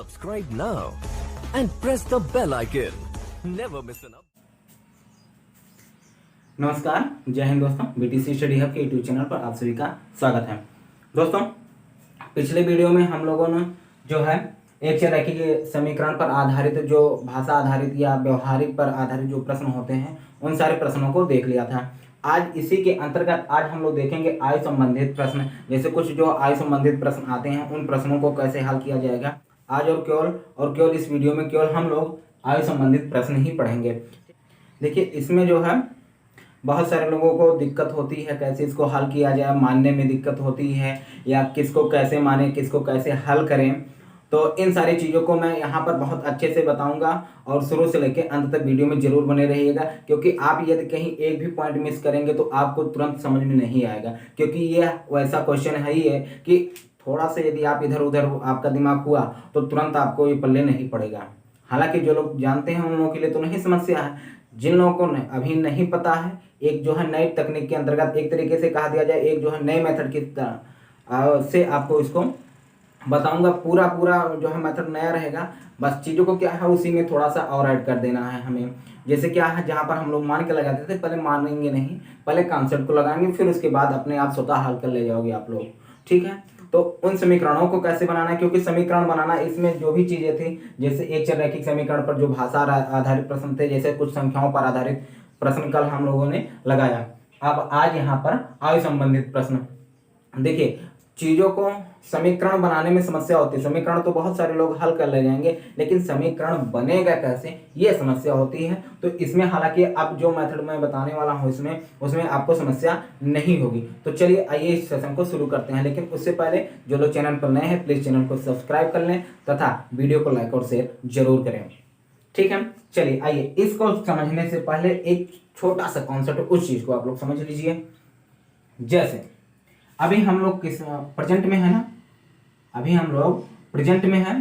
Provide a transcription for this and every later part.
Subscribe now and press the bell icon. Never miss an update. नमस्कार, जय हिंद दोस्तों। BTC study hub के YouTube channel पर आप सभी का स्वागत है। दोस्तों, पिछले वीडियो में हम लोगों ने जो है एक चरैखिक समीकरण पर आधारित जो भाषा आधारित या व्यवहारिक पर आधारित जो प्रश्न होते हैं उन सारे प्रश्नों को देख लिया था। आज इसी के अंतर्गत आज हम लोग देखेंगे आयु संबंधित प्रश्न। जैसे कुछ जो आयु संबंधित प्रश्न आते हैं उन प्रश्नों को कैसे हल किया जाएगा। आज और केवल इस वीडियो में केवल हम लोग आयु संबंधित प्रश्न ही पढ़ेंगे। देखिए, इसमें जो है बहुत सारे लोगों को दिक्कत होती है कैसे इसको हल किया जाए, मानने में दिक्कत होती है या किसको कैसे माने, किसको कैसे हल करें। तो इन सारी चीज़ों को मैं यहाँ पर बहुत अच्छे से बताऊंगा और शुरू से लेकर अंत तक वीडियो में जरूर बने रहिएगा, क्योंकि आप यदि कहीं एक भी पॉइंट मिस करेंगे तो आपको तुरंत समझ में नहीं आएगा। क्योंकि यह वैसा क्वेश्चन है ही है कि थोड़ा सा यदि आप इधर उधर आपका दिमाग हुआ तो तुरंत आपको ये पल्ले नहीं पड़ेगा। हालांकि जो लोग जानते हैं उन लोगों के लिए तो नहीं समस्या है, जिन लोगों को अभी नहीं पता है, एक जो है नई तकनीक के अंतर्गत एक तरीके से कहा दिया जाए, एक जो है नए मेथड की से आपको इसको बताऊंगा। पूरा जो है मेथड नया रहेगा, बस चीज़ों को क्या है उसी में थोड़ा सा और ऐड कर देना है हमें। जैसे क्या है, जहाँ पर हम लोग मान के लगाते थे, पहले मानेंगे नहीं, पहले कॉन्सेप्ट को लगाएंगे, फिर उसके बाद अपने आप स्वतः हल कर ले जाओगे आप लोग। ठीक है, तो उन समीकरणों को कैसे बनाना है, क्योंकि समीकरण बनाना इसमें जो भी चीज़ें थी, जैसे एक चरैखिक समीकरण पर जो भाषा आधारित प्रश्न थे, जैसे कुछ संख्याओं पर आधारित प्रश्न कल हम लोगों ने लगाया। अब आज यहाँ पर आयु संबंधित प्रश्न। देखिए, चीज़ों को समीकरण बनाने में समस्या होती है। समीकरण तो बहुत सारे लोग हल कर ले जाएंगे, लेकिन समीकरण बनेगा कैसे ये समस्या होती है। तो इसमें हालांकि अब जो मेथड मैं बताने वाला हूँ उसमें आपको समस्या नहीं होगी। तो चलिए आइए इस सेशन को शुरू करते हैं। लेकिन उससे पहले जो लोग चैनल पर नए हैं प्लीज़ चैनल को सब्सक्राइब कर लें तथा वीडियो को लाइक और शेयर जरूर करें। ठीक है, चलिए आइए इसको समझने से पहले एक छोटा सा कॉन्सेप्ट उस चीज़ को आप लोग समझ लीजिए। जैसे अभी हम लोग किस प्रेजेंट में है ना, अभी हम लोग प्रेजेंट में हैं,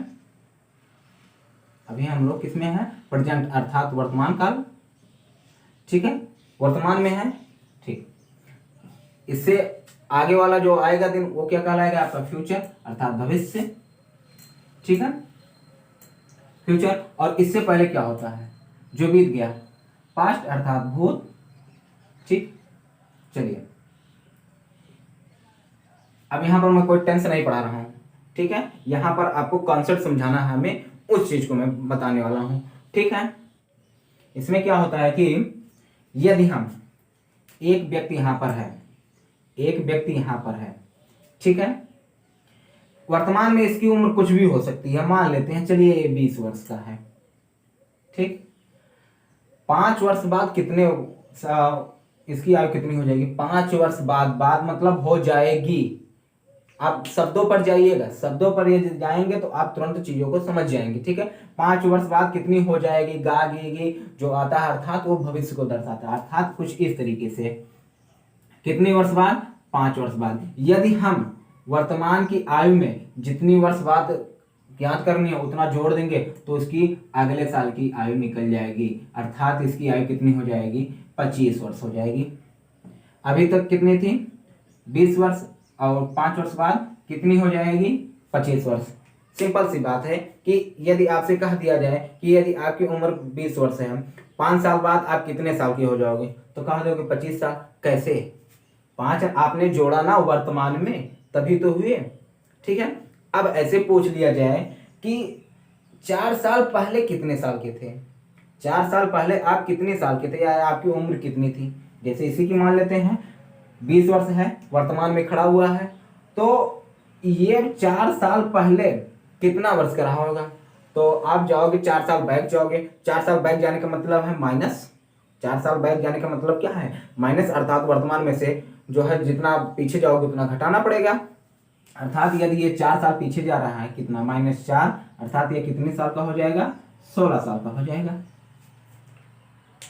अभी हम लोग किस में है, प्रेजेंट अर्थात वर्तमान काल। ठीक है, वर्तमान में है। ठीक, इससे आगे वाला जो आएगा दिन वो क्या कहलाएगा, आपका फ्यूचर अर्थात भविष्य। ठीक है, फ्यूचर। और इससे पहले क्या होता है, जो बीत गया, पास्ट अर्थात भूत। ठीक, चलिए अब यहां पर मैं कोई टेंस नहीं पढ़ा रहा हूं। ठीक है, यहां पर आपको कॉन्सेप्ट समझाना है हमें, उस चीज को मैं बताने वाला हूं। ठीक है, इसमें क्या होता है कि यदि हम एक व्यक्ति यहां पर है, एक व्यक्ति यहां पर है, ठीक है, वर्तमान में इसकी उम्र कुछ भी हो सकती है, मान लेते हैं चलिए ये 20 वर्ष का है। ठीक, 5 वर्ष बाद कितने इसकी आयु कितनी हो जाएगी, 5 वर्ष बाद मतलब हो जाएगी। आप शब्दों पर जाइएगा, शब्दों पर ये जाएंगे तो आप तुरंत चीजों को समझ जाएंगे। ठीक है, 5 वर्ष बाद कितनी हो जाएगी, गागेगी जो आता है, अर्थात वो भविष्य को दर्शाता है, अर्थात कुछ इस तरीके से। कितने वर्ष बाद, 5 वर्ष बाद। यदि हम वर्तमान की आयु में जितनी वर्ष बाद ज्ञात करनी है उतना जोड़ देंगे तो उसकी अगले साल की आयु निकल जाएगी, अर्थात इसकी आयु कितनी हो जाएगी, 25 वर्ष हो जाएगी। अभी तक कितनी थी, 20 वर्ष, और 5 वर्ष बाद कितनी हो जाएगी, 25 वर्ष। सिंपल सी बात है कि यदि आपसे कह दिया जाए कि यदि आपकी उम्र 20 वर्ष है, 5 साल बाद आप कितने साल के हो जाओगे, तो कह दोगे 25 साल। कैसे, 5 आपने जोड़ा ना वर्तमान में, तभी तो हुए। ठीक है, अब ऐसे पूछ लिया जाए कि 4 साल पहले कितने साल के थे, 4 साल पहले आप कितने साल के थे या आपकी उम्र कितनी थी। जैसे इसी की मान लेते हैं 20 वर्ष है, वर्तमान में खड़ा हुआ है, तो ये 4 साल पहले कितना वर्ष का रहा होगा। तो आप जाओगे 4 साल बैक जाओगे, 4 साल बैक जाने का मतलब है माइनस, 4 साल बैक जाने का मतलब क्या है, माइनस, अर्थात वर्तमान में से जो है जितना पीछे जाओगे उतना घटाना पड़ेगा। अर्थात यदि ये 4 साल पीछे जा रहा है, कितना, -4, अर्थात ये कितने साल का हो जाएगा, 16 साल का हो जाएगा।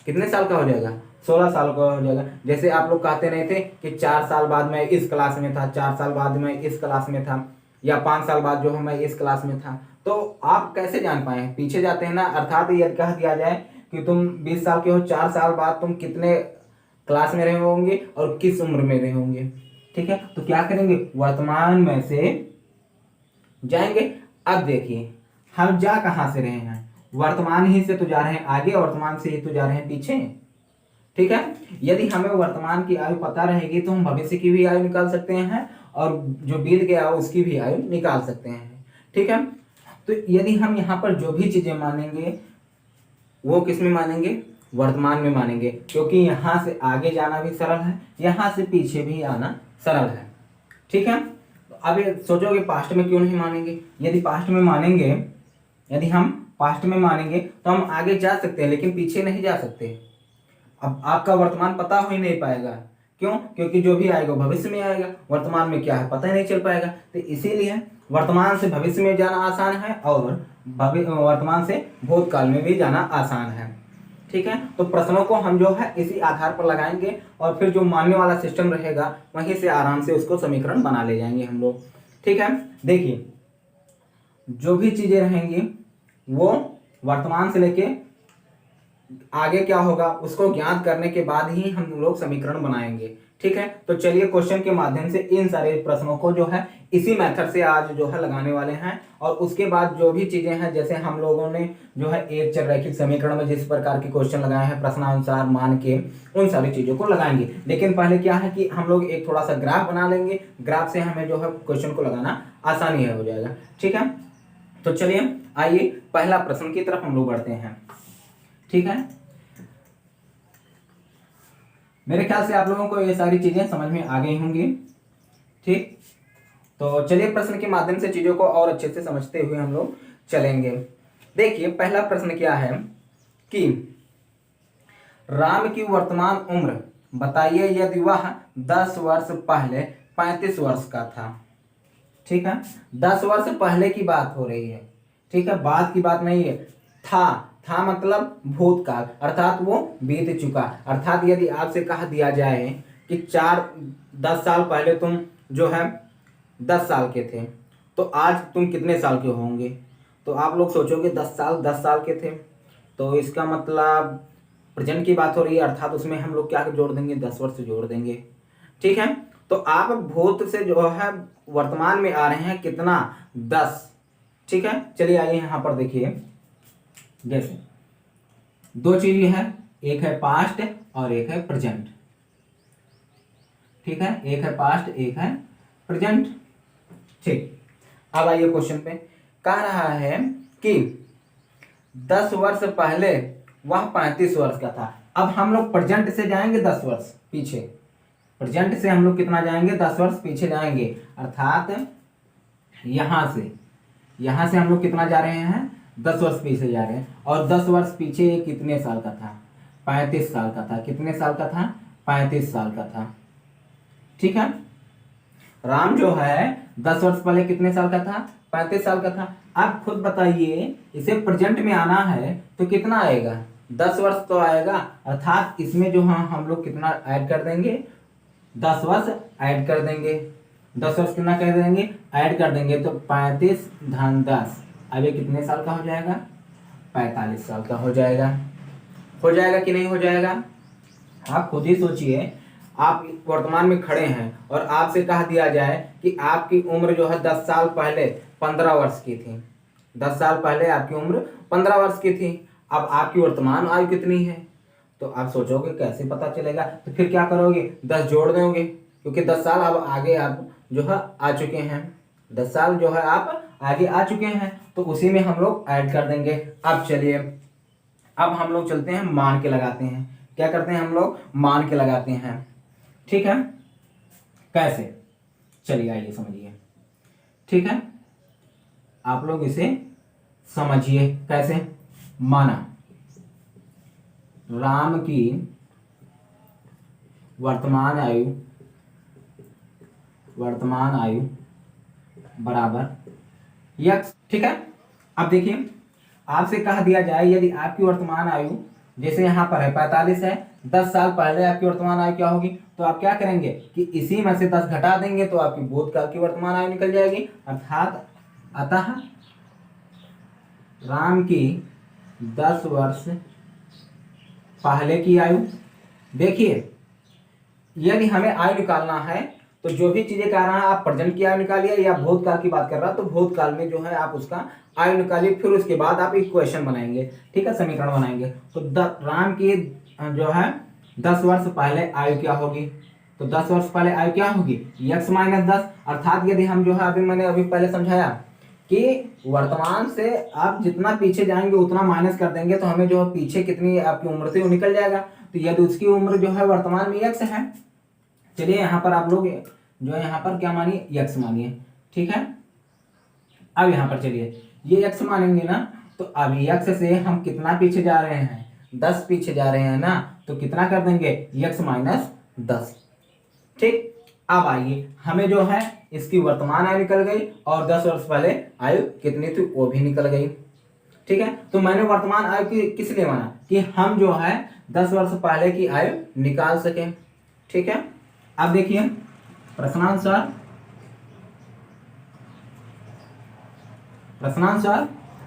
कितने साल का हो जाएगा, 16 साल का हो जाएगा। जैसे आप लोग कहते नहीं थे कि 4 साल बाद मैं इस क्लास में था, 4 साल बाद मैं इस क्लास में था, या 5 साल बाद जो है मैं इस क्लास में था, तो आप कैसे जान पाए, पीछे जाते हैं ना। अर्थात यदि कह दिया जाए कि तुम 20 साल के हो, 4 साल बाद तुम कितने क्लास में रहे होंगे और किस उम्र में रहे होंगे। ठीक है, तो क्या करेंगे, वर्तमान में से जाएंगे। अब देखिए हम जा कहाँ से रहे हैं, वर्तमान ही से तो जा रहे हैं आगे, वर्तमान से ही तो जा रहे हैं पीछे। ठीक है, यदि हमें वर्तमान की आयु पता रहेगी तो हम भविष्य की भी आयु निकाल सकते हैं और जो बीत गया उसकी भी आयु निकाल सकते हैं। ठीक है, तो यदि हम यहाँ पर जो भी चीजें मानेंगे वो किस में मानेंगे, वर्तमान में मानेंगे, क्योंकि यहाँ से आगे जाना भी सरल है, यहाँ से पीछे भी आना सरल है। ठीक है, तो अब ये सोचोगे पास्ट में क्यों नहीं मानेंगे। यदि पास्ट में मानेंगे, यदि हम पास्ट में मानेंगे तो हम आगे जा सकते हैं लेकिन पीछे नहीं जा सकते। अब आपका वर्तमान पता हो ही नहीं पाएगा, क्यों, क्योंकि जो भी आएगा भविष्य में आएगा, वर्तमान में क्या है पता ही नहीं चल पाएगा। तो इसीलिए वर्तमान से भविष्य में जाना आसान है और वर्तमान से भूतकाल में भी जाना आसान है। ठीक है, तो प्रश्नों को हम जो है इसी आधार पर लगाएंगे और फिर जो मानने वाला सिस्टम रहेगा वहीं से आराम से उसको समीकरण बना ले जाएंगे हम लोग। ठीक है, देखिए जो भी चीजें रहेंगी वो वर्तमान से लेके आगे क्या होगा उसको ज्ञात करने के बाद ही हम लोग समीकरण बनाएंगे। ठीक है, तो चलिए क्वेश्चन के माध्यम से इन सारे प्रश्नों को जो है इसी मेथड से आज जो है लगाने वाले हैं और उसके बाद जो भी चीजें हैं जैसे हम लोगों ने जो है एक चररैखिक समीकरण में जिस प्रकार के क्वेश्चन लगाए हैं प्रश्नानुसार मान के उन सारी चीजों को लगाएंगे। लेकिन पहले क्या है कि हम लोग एक थोड़ा सा ग्राफ बना लेंगे, ग्राफ से हमें जो है क्वेश्चन को लगाना आसानी हो जाएगा। ठीक है, तो चलिए आइए पहला प्रश्न की तरफ हम लोग बढ़ते हैं। ठीक है, मेरे ख्याल से आप लोगों को ये सारी चीजें समझ में आ गई होंगी। ठीक, तो चलिए प्रश्न के माध्यम से चीजों को और अच्छे से समझते हुए हम लोग चलेंगे। देखिए पहला प्रश्न क्या है कि राम की वर्तमान उम्र बताइए यदि वह 10 वर्ष पहले 35 वर्ष का था। ठीक है, 10 वर्ष पहले की बात हो रही है। ठीक है, बाद की बात नहीं है। था मतलब भूतकाल, अर्थात वो बीत चुका। अर्थात यदि आपसे कहा दिया जाए कि 10 साल पहले तुम जो है 10 साल के थे तो आज तुम कितने साल के होंगे, तो आप लोग सोचोगे 10 साल के थे, तो इसका मतलब प्रेजेंट की बात हो रही है, अर्थात उसमें हम लोग क्या जोड़ देंगे, 10 वर्ष जोड़ देंगे। ठीक है, तो आप भूत से जो है वर्तमान में आ रहे हैं कितना, 10। ठीक है, चलिए आइए यहाँ पर देखिए, जैसे दो चीज है, एक है पास्ट और एक है प्रेजेंट। ठीक है, एक है पास्ट एक है प्रेजेंट। ठीक, अब आइए क्वेश्चन पे, कह रहा है कि 10 वर्ष पहले वह 35 वर्ष का था। अब हम लोग प्रेजेंट से जाएंगे 10 वर्ष पीछे, प्रेजेंट से हम लोग कितना जाएंगे, 10 वर्ष पीछे जाएंगे, अर्थात यहां से हम लोग कितना जा रहे हैं, 10 वर्ष पीछे जा रहे हैं। और 10 वर्ष पीछे ये कितने साल का था, 35 साल का था। कितने साल का था, 35 साल का था। ठीक है, राम जो है 10 वर्ष पहले कितने साल का था, 35 साल का था। आप खुद बताइए इसे प्रेजेंट में आना है तो कितना आएगा, 10 वर्ष तो आएगा, अर्थात इसमें जो हम लोग कितना ऐड कर देंगे, 10 वर्ष ऐड कर देंगे। 10 वर्ष कितना कर देंगे, ऐड कर देंगे, तो 35 धन 10, अब ये कितने साल का हो जाएगा, 45 साल का हो जाएगा। हो जाएगा कि नहीं हो जाएगा, आप खुद ही सोचिए। आप वर्तमान में खड़े हैं और आपसे कहा दिया जाए कि आपकी उम्र जो है 10 साल पहले 15 वर्ष की थी, 10 साल पहले आपकी उम्र 15 वर्ष की थी। अब आपकी वर्तमान आयु कितनी है, तो आप सोचोगे कैसे पता चलेगा, तो फिर क्या करोगे, 10 जोड़ दोगे, क्योंकि 10 साल अब आगे आप जो है आ चुके हैं, 10 साल जो है आप आगे आ चुके हैं, तो उसी में हम लोग ऐड कर देंगे। अब चलिए, अब हम लोग चलते हैं मान के लगाते हैं। क्या करते हैं हम लोग, मान के लगाते हैं। ठीक है, कैसे, चलिए आइए समझिए। ठीक है, आप लोग इसे समझिए कैसे। माना राम की वर्तमान आयु बराबर यक्स। ठीक है, अब देखिए आपसे कहा दिया जाए यदि आपकी वर्तमान आयु जैसे यहाँ पर है 45 है, 10 साल पहले आपकी वर्तमान आयु क्या होगी, तो आप क्या करेंगे कि इसी में से 10 घटा देंगे तो आपकी भूतकाल की वर्तमान आयु निकल जाएगी। अर्थात अतः राम की 10 वर्ष पहले की आयु। देखिए यदि हमें आयु निकालना है तो जो भी चीजें कह रहा है आप प्रेजेंट की आयु निकालिए या भूतकाल की बात कर रहा है तो भूतकाल में जो है आप उसका आयु निकालिए, फिर उसके बाद आप इक्वेशन बनाएंगे, ठीक है, समीकरण बनाएंगे। तो राम की जो है 10 वर्ष पहले आयु क्या होगी, तो 10 वर्ष पहले आयु क्या होगी, x माइनस 10। अर्थात यदि हम जो है मैंने अभी पहले समझाया कि वर्तमान से आप जितना पीछे जाएंगे उतना माइनस कर देंगे तो हमें जो पीछे कितनी आपकी उम्र थी वो निकल जाएगा। तो यदि उसकी उम्र जो है वर्तमान में x है, चलिए यहाँ पर आप लोग जो है यहाँ पर क्या मानिए, x मानिए, ठीक है। अब यहाँ पर चलिए ये x मानेंगे ना, तो अब x से हम कितना पीछे जा रहे हैं, 10 पीछे जा रहे हैं ना, तो कितना कर देंगे, x माइनस 10, ठीक। अब आइए हमें जो है इसकी वर्तमान आयु निकल गई और 10 वर्ष पहले आयु कितनी थी वो भी निकल गई, ठीक है। तो मैंने वर्तमान आयु की किस लिए माना कि हम जो है 10 वर्ष पहले की आयु निकाल सके, ठीक है। अब देखिए प्रश्नानुसार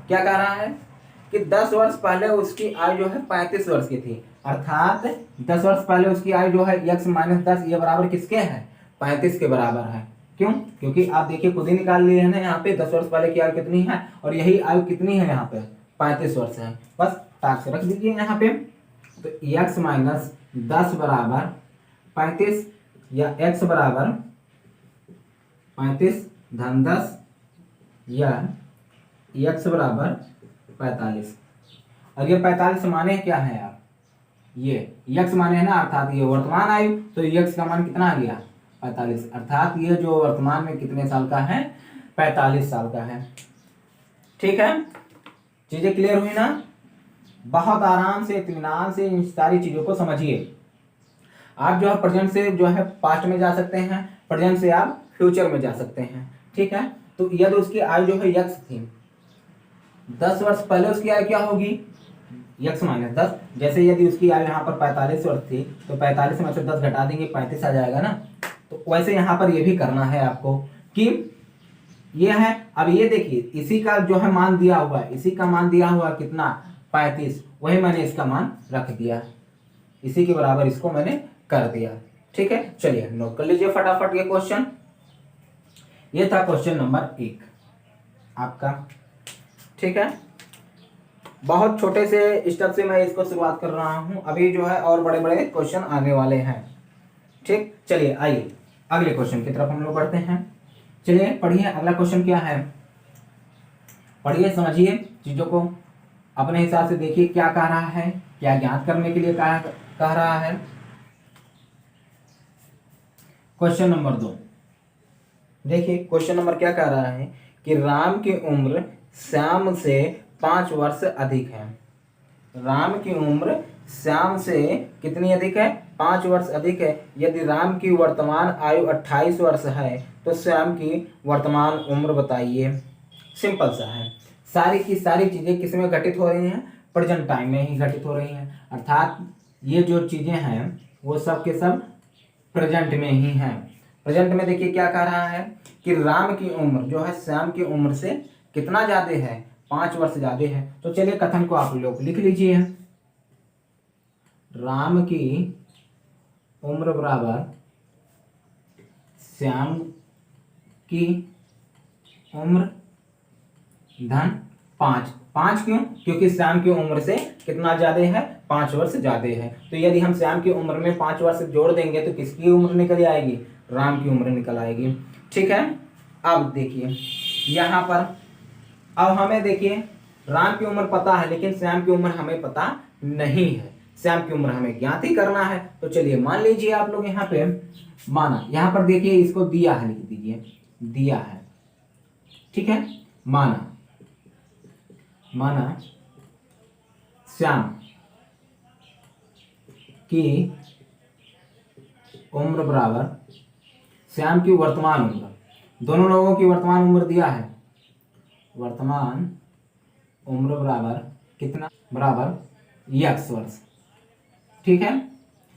क्या कह रहा है कि 10 वर्ष पहले उसकी आयु जो है 35 वर्ष की थी, अर्थात 10 वर्ष पहले उसकी आयु जो है x माइनस 10 ये बराबर किसके है, 35 के बराबर है। क्यों, क्योंकि आप देखिए खुद ही निकाल लिए है ना, यहाँ पे 10 वर्ष पहले की आयु कितनी है और यही आयु कितनी है यहाँ पे 35 वर्ष है, बस टाक से रख दीजिए यहाँ पे। तो x माइनस 10 बराबर 35 या x बराबर 35 धन 10 या x बराबर 45। और ये 45 माने क्या है आप, ये x माने है ना, अर्थात ये वर्तमान आयु, तो x का मान कितना आ गया 45, अर्थात ये जो वर्तमान में कितने साल का है, 45 साल का है, ठीक है। चीजें क्लियर हुई ना, बहुत आराम से इत्मीनान से इन सारी चीजों को समझिए। आप जो है प्रेजेंट से जो है पास्ट में जा सकते हैं, प्रेजेंट से आप फ्यूचर में जा सकते हैं, ठीक है। तो यदि उसकी आयु जो है x थी, 10 वर्ष पहले उसकी आयु क्या होगी, x माइनस 10। जैसे यदि उसकी आयु यहाँ पर 45 वर्ष थी तो 45 में से 10 घटा देंगे 35 आ जाएगा ना। तो वैसे यहाँ पर ये भी करना है आपको कि ये है, अब ये देखिए इसी का जो है मान दिया हुआ है, इसी का मान दिया हुआ कितना 35, वही मैंने इसका मान रख दिया, इसी के बराबर इसको मैंने कर दिया, ठीक है। चलिए नोट कर लीजिए फटाफट ये क्वेश्चन। ये था क्वेश्चन नंबर 1 आपका, ठीक है। बहुत छोटे से स्टेप से मैं इसको शुरुआत कर रहा हूं, अभी जो है और बड़े बड़े क्वेश्चन आने वाले हैं, ठीक। चलिए आइए अगले क्वेश्चन की तरफ हम लोग बढ़ते हैं। चलिए पढ़िए अगला क्वेश्चन क्या है, पढ़िए समझिए चीजों को अपने हिसाब से देखिए क्या कह रहा है, क्या ज्ञात करने के लिए कह रहा है। क्वेश्चन नंबर 2 देखिए, क्वेश्चन नंबर क्या कह रहा है कि राम की उम्र श्याम से 5 वर्ष अधिक है। राम की उम्र श्याम से कितनी अधिक है, 5 वर्ष अधिक है। यदि राम की वर्तमान आयु 28 वर्ष है तो श्याम की वर्तमान उम्र बताइए। सिंपल सा है, सारी की सारी चीजें किस में घटित हो रही हैं, प्रेजेंट टाइम में ही घटित हो रही हैं, अर्थात ये जो चीजें हैं वो सब के सब प्रेजेंट में ही हैं। प्रेजेंट में देखिए क्या कह रहा है कि राम की उम्र जो है श्याम की उम्र से कितना ज्यादा है, 5 वर्ष ज्यादा है। तो चलिए कथन को आप लोग लिख लीजिए, राम की उम्र बराबर श्याम की उम्र धन 5। 5 क्यों, क्योंकि श्याम की उम्र से कितना ज्यादा है, 5 वर्ष ज्यादा है। तो यदि हम श्याम की उम्र में 5 वर्ष जोड़ देंगे तो किसकी उम्र निकल आएगी, राम की उम्र निकल आएगी, ठीक है। अब देखिए यहाँ पर, अब हमें देखिए राम की उम्र पता है लेकिन श्याम की उम्र हमें पता नहीं है, श्याम की उम्र हमें ज्ञात ही करना है। तो चलिए मान लीजिए आप लोग यहाँ पे माना, यहाँ पर देखिए इसको दिया है, लिख दीजिए दिया है, ठीक है। माना श्याम की उम्र बराबर श्याम की वर्तमान उम्र, दोनों लोगों की वर्तमान उम्र दिया है, वर्तमान उम्र बराबर कितना, बराबर x वर्ष, ठीक है।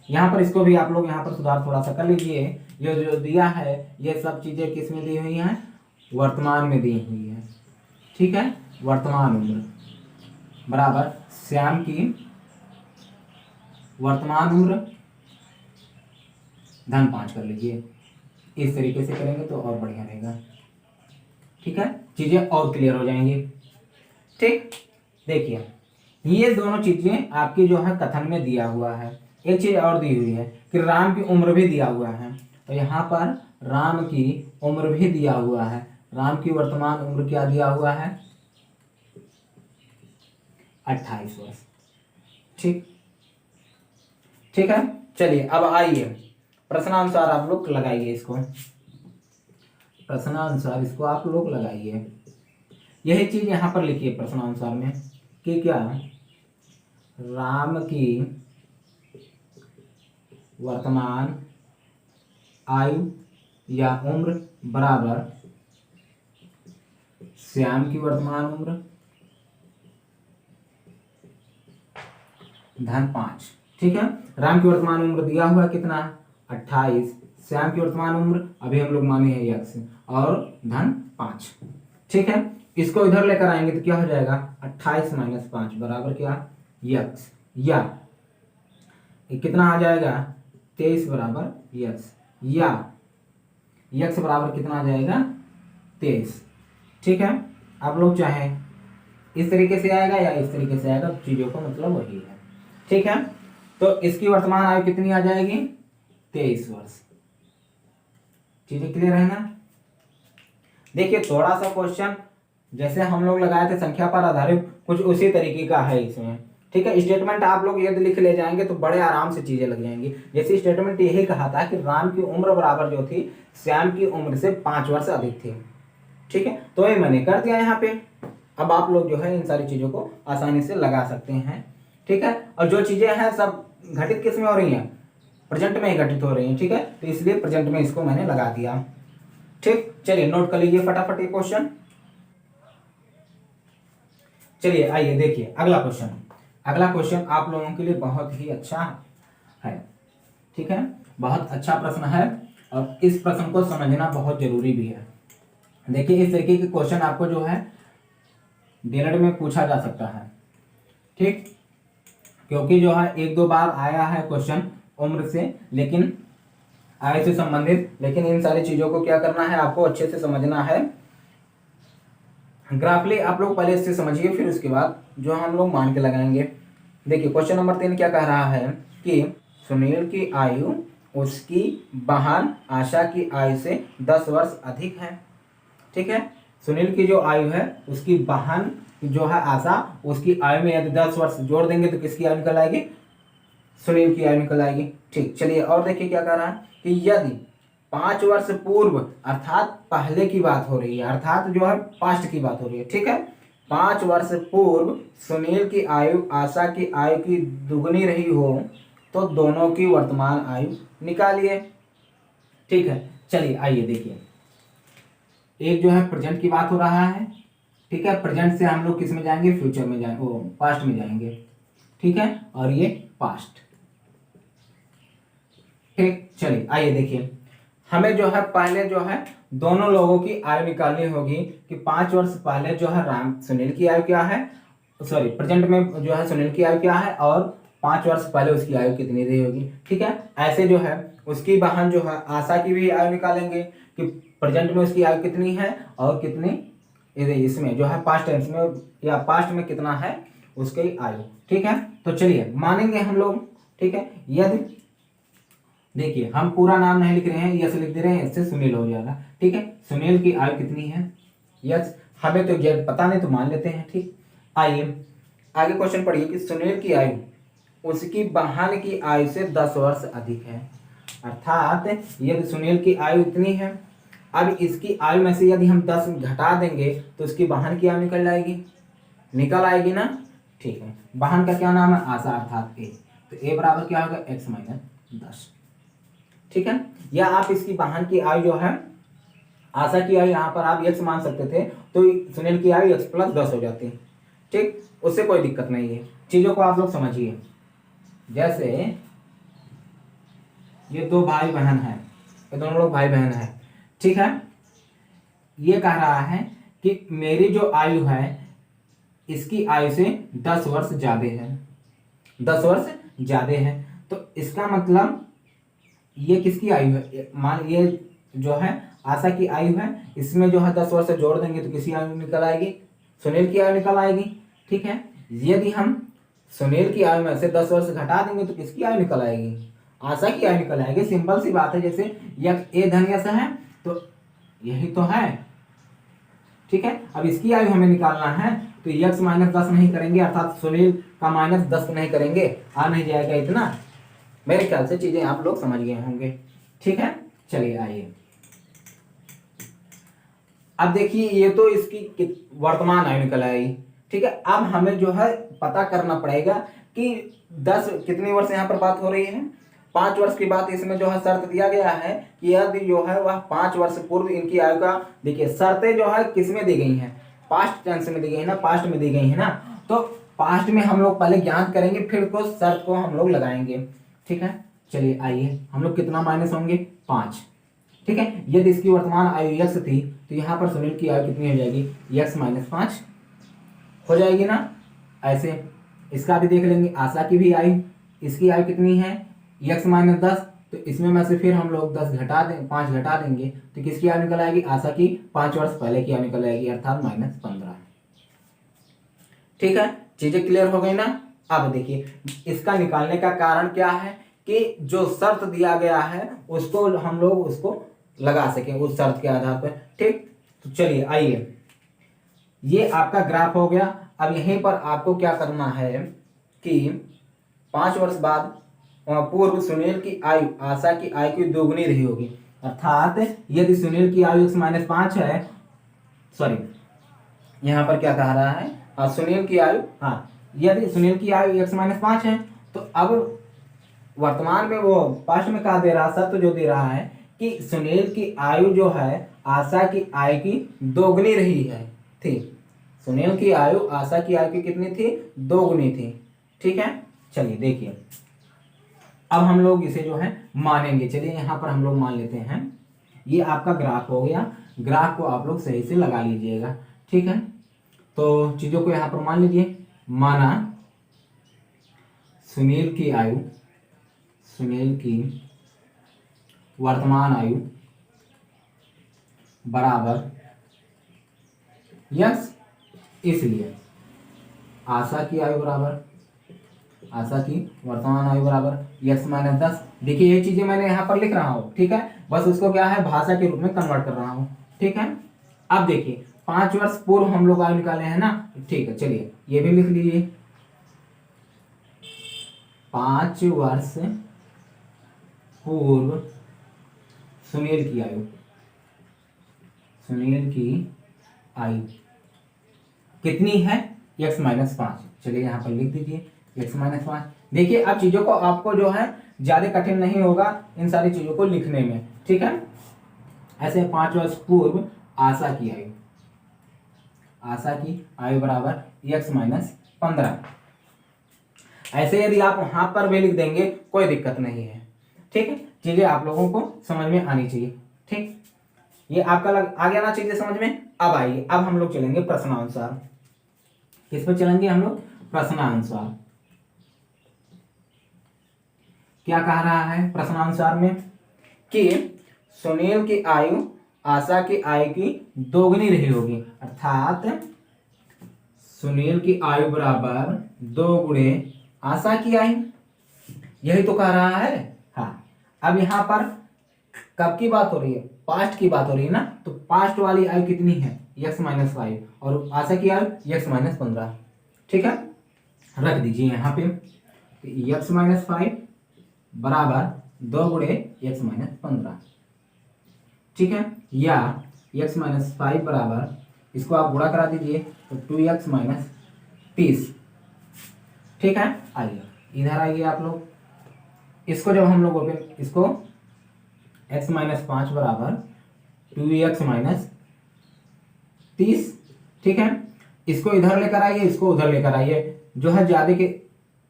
यहाँ पर इसको भी आप लोग यहाँ पर सुधार थोड़ा सा कर लीजिए। ये जो दिया है ये सब चीजें किस में दी हुई हैं, वर्तमान में दी हुई है, ठीक है। वर्तमान उम्र बराबर श्याम की वर्तमान उम्र धन 5 कर लीजिए, इस तरीके से करेंगे तो और बढ़िया रहेगा। ठीक है, चीजें और क्लियर हो जाएंगी। ठीक, देखिए ये दोनों चीजें आपकी जो है कथन में दिया हुआ है। एक चीज और दी हुई है कि राम की उम्र भी दिया हुआ है, तो यहाँ पर राम की उम्र भी दिया हुआ है। राम की वर्तमान उम्र क्या दिया हुआ है? 28 वर्ष। ठीक, ठीक है। चलिए अब आइए प्रश्नानुसार आप लोग लगाइए इसको, प्रश्नानुसार इसको आप लोग लगाइए। यही चीज यहां पर लिखिए प्रश्नानुसार में कि क्या राम की वर्तमान आयु या उम्र बराबर श्याम की वर्तमान उम्र धन 5। ठीक है, राम की वर्तमान उम्र दिया हुआ कितना? 28। श्याम की वर्तमान उम्र अभी हम लोग माने हैं यक्स और धन 5। ठीक है, इसको इधर लेकर आएंगे तो क्या हो जाएगा? 28 - 5 बराबर क्या? यक्स, या ये कितना आ जाएगा? 23 बराबर यक्स, या यक्स बराबर कितना आ जाएगा? 23। ठीक है, आप लोग चाहें इस तरीके से आएगा या इस तरीके से आएगा, चीजों का मतलब वही है। ठीक है, तो इसकी वर्तमान आयु कितनी आ जाएगी? 23 वर्ष। चीजें क्लियर है ना? देखिए थोड़ा सा क्वेश्चन जैसे हम लोग लगाए थे संख्या पर आधारित, कुछ उसी तरीके का है इसमें। ठीक है, स्टेटमेंट आप लोग यदि लिख ले जाएंगे तो बड़े आराम से चीजें लग जाएंगी। जैसे स्टेटमेंट यही कहा था कि राम की उम्र बराबर जो थी श्याम की उम्र से 5 वर्ष अधिक थी। ठीक है, तो ये मैंने कर दिया यहाँ पे। अब आप लोग जो है इन सारी चीजों को आसानी से लगा सकते हैं। ठीक है, और जो चीजें हैं सब घटित किस में हो रही हैं? प्रेजेंट में ही घटित हो रही हैं। ठीक है, तो इसलिए प्रेजेंट में इसको मैंने लगा दिया। ठीक, चलिए नोट कर लीजिए फटाफट ये क्वेश्चन। चलिए आइए देखिए अगला क्वेश्चन। अगला क्वेश्चन आप लोगों के लिए बहुत ही अच्छा है। ठीक है, बहुत अच्छा प्रश्न है और इस प्रश्न को समझना बहुत जरूरी भी है। देखिए इस तरीके के क्वेश्चन आपको जो है डीएलएड में पूछा जा सकता है। ठीक, क्योंकि जो है 1-2 बार आया है क्वेश्चन उम्र से, लेकिन आय से संबंधित, लेकिन इन सारी चीजों को क्या करना है? आपको अच्छे से समझना है। ग्राफली आप लोग पहले इससे समझिए, फिर उसके बाद जो हम लोग मान के लगाएंगे। देखिए क्वेश्चन नंबर 3 क्या कह रहा है कि सुनील की आयु उसकी बहन आशा की आयु से 10 वर्ष अधिक है। ठीक है, सुनील की जो आयु है उसकी बहन जो है आशा, उसकी आयु में यदि 10 वर्ष जोड़ देंगे तो किसकी आयु निकल आएगी? सुनील की आयु निकल आएगी। ठीक, चलिए और देखिए क्या कह रहा है कि यदि 5 वर्ष पूर्व, अर्थात पहले की बात हो रही है, अर्थात जो है पास्ट की बात हो रही है। ठीक है, 5 वर्ष पूर्व सुनील की आयु आशा की आयु की दुगनी रही हो तो दोनों की वर्तमान आयु निकालिए। ठीक है, चलिए आइए देखिए, एक जो है प्रेजेंट की बात हो रहा है। ठीक है, प्रेजेंट से हम लोग किस में जाएंगे? फ्यूचर में जाएंगे, वो पास्ट में जाएंगे। ठीक है, और ये पास्ट। ठीक, चलिए आइए देखिए, हमें जो है पहले जो है दोनों लोगों की आयु निकालनी होगी कि 5 वर्ष पहले जो है राम सुनील की आयु क्या है, सॉरी प्रेजेंट में जो है सुनील की आयु क्या है और 5 वर्ष पहले उसकी आयु कितनी रही होगी। ठीक है, ऐसे जो है उसकी बहन जो है आशा की भी आयु निकालेंगे कि प्रेजेंट में उसकी आयु कितनी है और कितनी इसमें जो है पास्ट टेंस में या पास्ट में कितना है उसकी आयु। ठीक है, तो चलिए मानेंगे हम लोग। ठीक है, यदि देखिए हम पूरा नाम नहीं लिख रहे हैं, यस लिख दे रहे हैं, इससे सुनील हो जाएगा। ठीक है, सुनील की आयु कितनी है? यस, हमें तो एग्जैक्ट पता नहीं तो मान लेते हैं। ठीक, आइए आगे क्वेश्चन पढ़िए कि सुनील की आयु उसकी बहन की आयु से 10 वर्ष अधिक है। अर्थात यदि सुनील की आयु इतनी है, अब इसकी आयु में से यदि हम 10 घटा देंगे तो उसकी बहन की आयु निकल आएगी, निकल आएगी ना। ठीक है, बहन का क्या नाम है? आशा, अर्थात ए, तो ए बराबर क्या होगा? x - 10। ठीक है, या आप इसकी बहन की आयु जो है आशा की आयु यहाँ पर आप x मान सकते थे, तो सुनील की आयु x + 10 हो जाती। ठीक, उससे कोई दिक्कत नहीं है। चीजों को आप लोग समझिए, जैसे ये 2 भाई बहन है, ये दोनों लोग भाई बहन है। ठीक है, ये कह रहा है कि मेरी जो आयु है इसकी आयु से 10 वर्ष ज्यादा है, 10 वर्ष ज्यादा है। तो इसका मतलब ये किसकी आयु है? मान ये जो है आशा की आयु है, इसमें जो है 10 वर्ष जोड़ देंगे तो किसी आयु निकल आएगी, सुनील की आयु निकल आएगी। ठीक है, यदि हम सुनील की आयु में से 10 वर्ष घटा देंगे तो किसकी आयु निकल आएगी, आशा की आयु निकल आएगी। सिंपल सी बात है, जैसे यक्स ए धन यश है तो यही तो है। ठीक है, अब इसकी आयु हमें निकालना है तो यक्स माइनस 10 नहीं करेंगे, अर्थात सुनील का माइनस 10 नहीं करेंगे, आ नहीं जाएगा इतना। मेरे ख्याल से चीजें आप लोग समझ गए होंगे। ठीक है, चलिए आइए अब देखिए, ये तो इसकी वर्तमान आयु निकल आई। ठीक है, अब हमें जो है पता करना पड़ेगा कि 10 कितने वर्ष यहाँ पर बात हो रही है, 5 वर्ष की बात इसमें जो है शर्त दिया गया है कि यदि जो है वह 5 वर्ष पूर्व इनकी आयु का, देखिए शर्तें जो है किसमें दी गई हैं, पास्ट टेंस में दी गई है ना, पास्ट में दी गई है ना, तो पास्ट में हम लोग पहले ज्ञात करेंगे फिर को शर्त को हम लोग लगाएंगे। ठीक है, चलिए आइए, हम लोग कितना माइनस होंगे 5। ठीक है, यदि इसकी वर्तमान आयु यक्स थी तो यहाँ पर सुनील की आयु कितनी हो जाएगी, यक्स माइनस 5 हो जाएगी ना। ऐसे इसका भी देख लेंगे, आशा की भी आयु, इसकी आयु कितनी है यक्स माइनस 10, तो इसमें में से फिर हम लोग 10 घटा दें, 5 घटा देंगे तो किसकी आयु निकल आएगी, आशा की 5 वर्ष पहले की आयु निकल आएगी, अर्थात -15। ठीक है, चीजें क्लियर हो गई ना। अब देखिए इसका निकालने का कारण क्या है कि जो शर्त दिया गया है उसको हम लोग उसको लगा सकें उस शर्त के आधार पर। ठीक, तो चलिए आइए, ये आपका ग्राफ हो गया। अब यहीं पर आपको क्या करना है कि 5 वर्ष बाद पूर्व सुनील की आयु आशा की आयु की दोगुनी रही होगी, अर्थात यदि सुनील की आयु x-5 है, सॉरी यहाँ पर क्या कह रहा है, सुनील की आयु, हाँ यदि सुनील की आयु x-5 है तो अब वर्तमान में वो पास्ट में कहा दे रहा, शर्त जो दे रहा है कि सुनील की आयु जो है आशा की आयु की दोगुनी रही है थी। सुनील की आयु आशा की आयु की कितनी थी, दोगुनी थी। ठीक है, चलिए देखिए अब हम लोग इसे जो है मानेंगे। चलिए यहाँ पर हम लोग मान लेते हैं, ये आपका ग्राफ हो गया, ग्राफ को आप लोग सही से लगा लीजिएगा। ठीक है, तो चीजों को यहाँ पर मान लीजिए, माना सुनील की आयु, सुनील की वर्तमान आयु बराबर यक्स, इसलिए आशा की आयु बराबर, आशा की वर्तमान आयु बराबर यक्स माइनस 10। देखिए ये चीजें मैंने यहाँ पर लिख रहा हूँ। ठीक है, बस उसको क्या है भाषा के रूप में कन्वर्ट कर रहा हूँ। ठीक है, अब देखिए 5 वर्ष पूर्व हम लोग आयु निकाले हैं ना। ठीक है, चलिए ये भी लिख लीजिए, 5 वर्ष पूर्व सुनील की आयु, सुनील की आयु कितनी है, x-5। चलिए यहाँ पर लिख दीजिए x-5। देखिए अब चीजों को आपको जो है ज्यादा कठिन नहीं होगा इन सारी चीजों को लिखने में। ठीक है, ऐसे 5 वर्ष पूर्व आशा की आयु, आशा की आयु बराबर x-15। ऐसे यदि आप वहां पर भी लिख देंगे कोई दिक्कत नहीं है। ठीक है, चीजें आप लोगों को समझ में आनी चाहिए। ठीक, ये आपका आ गया ना चीजें समझ में। अब आइए, अब हम लोग चलेंगे प्रश्नानुसार। किस पर चलेंगे हम लोग, प्रश्नानुसार। क्या कह रहा है प्रश्नानुसार में कि सुनील की आयु आशा की आयु की दोगुनी रही होगी, अर्थात सुनील की आयु बराबर 2 गुणे आशा की आयु, यही तो कह रहा है। हाँ, अब यहाँ पर कब की बात हो रही है, पास्ट की बात हो रही है ना, तो पास्ट वाली आयु कितनी है x-5 और आशा की आयु x-15। ठीक है, रख दीजिए यहाँ पे x-5 बराबर 2 गुणे x-15। ठीक है, या x-5 बराबर, इसको आप गुणा करा दीजिए तो 2x - 30। ठीक है, आइए इधर आइए आप लोग, इसको जब हम लोग ओपन, इसको x-5 बराबर 2x - 30। ठीक है, इसको इधर लेकर आइए, इसको उधर लेकर आइए, जो है ज्यादा के,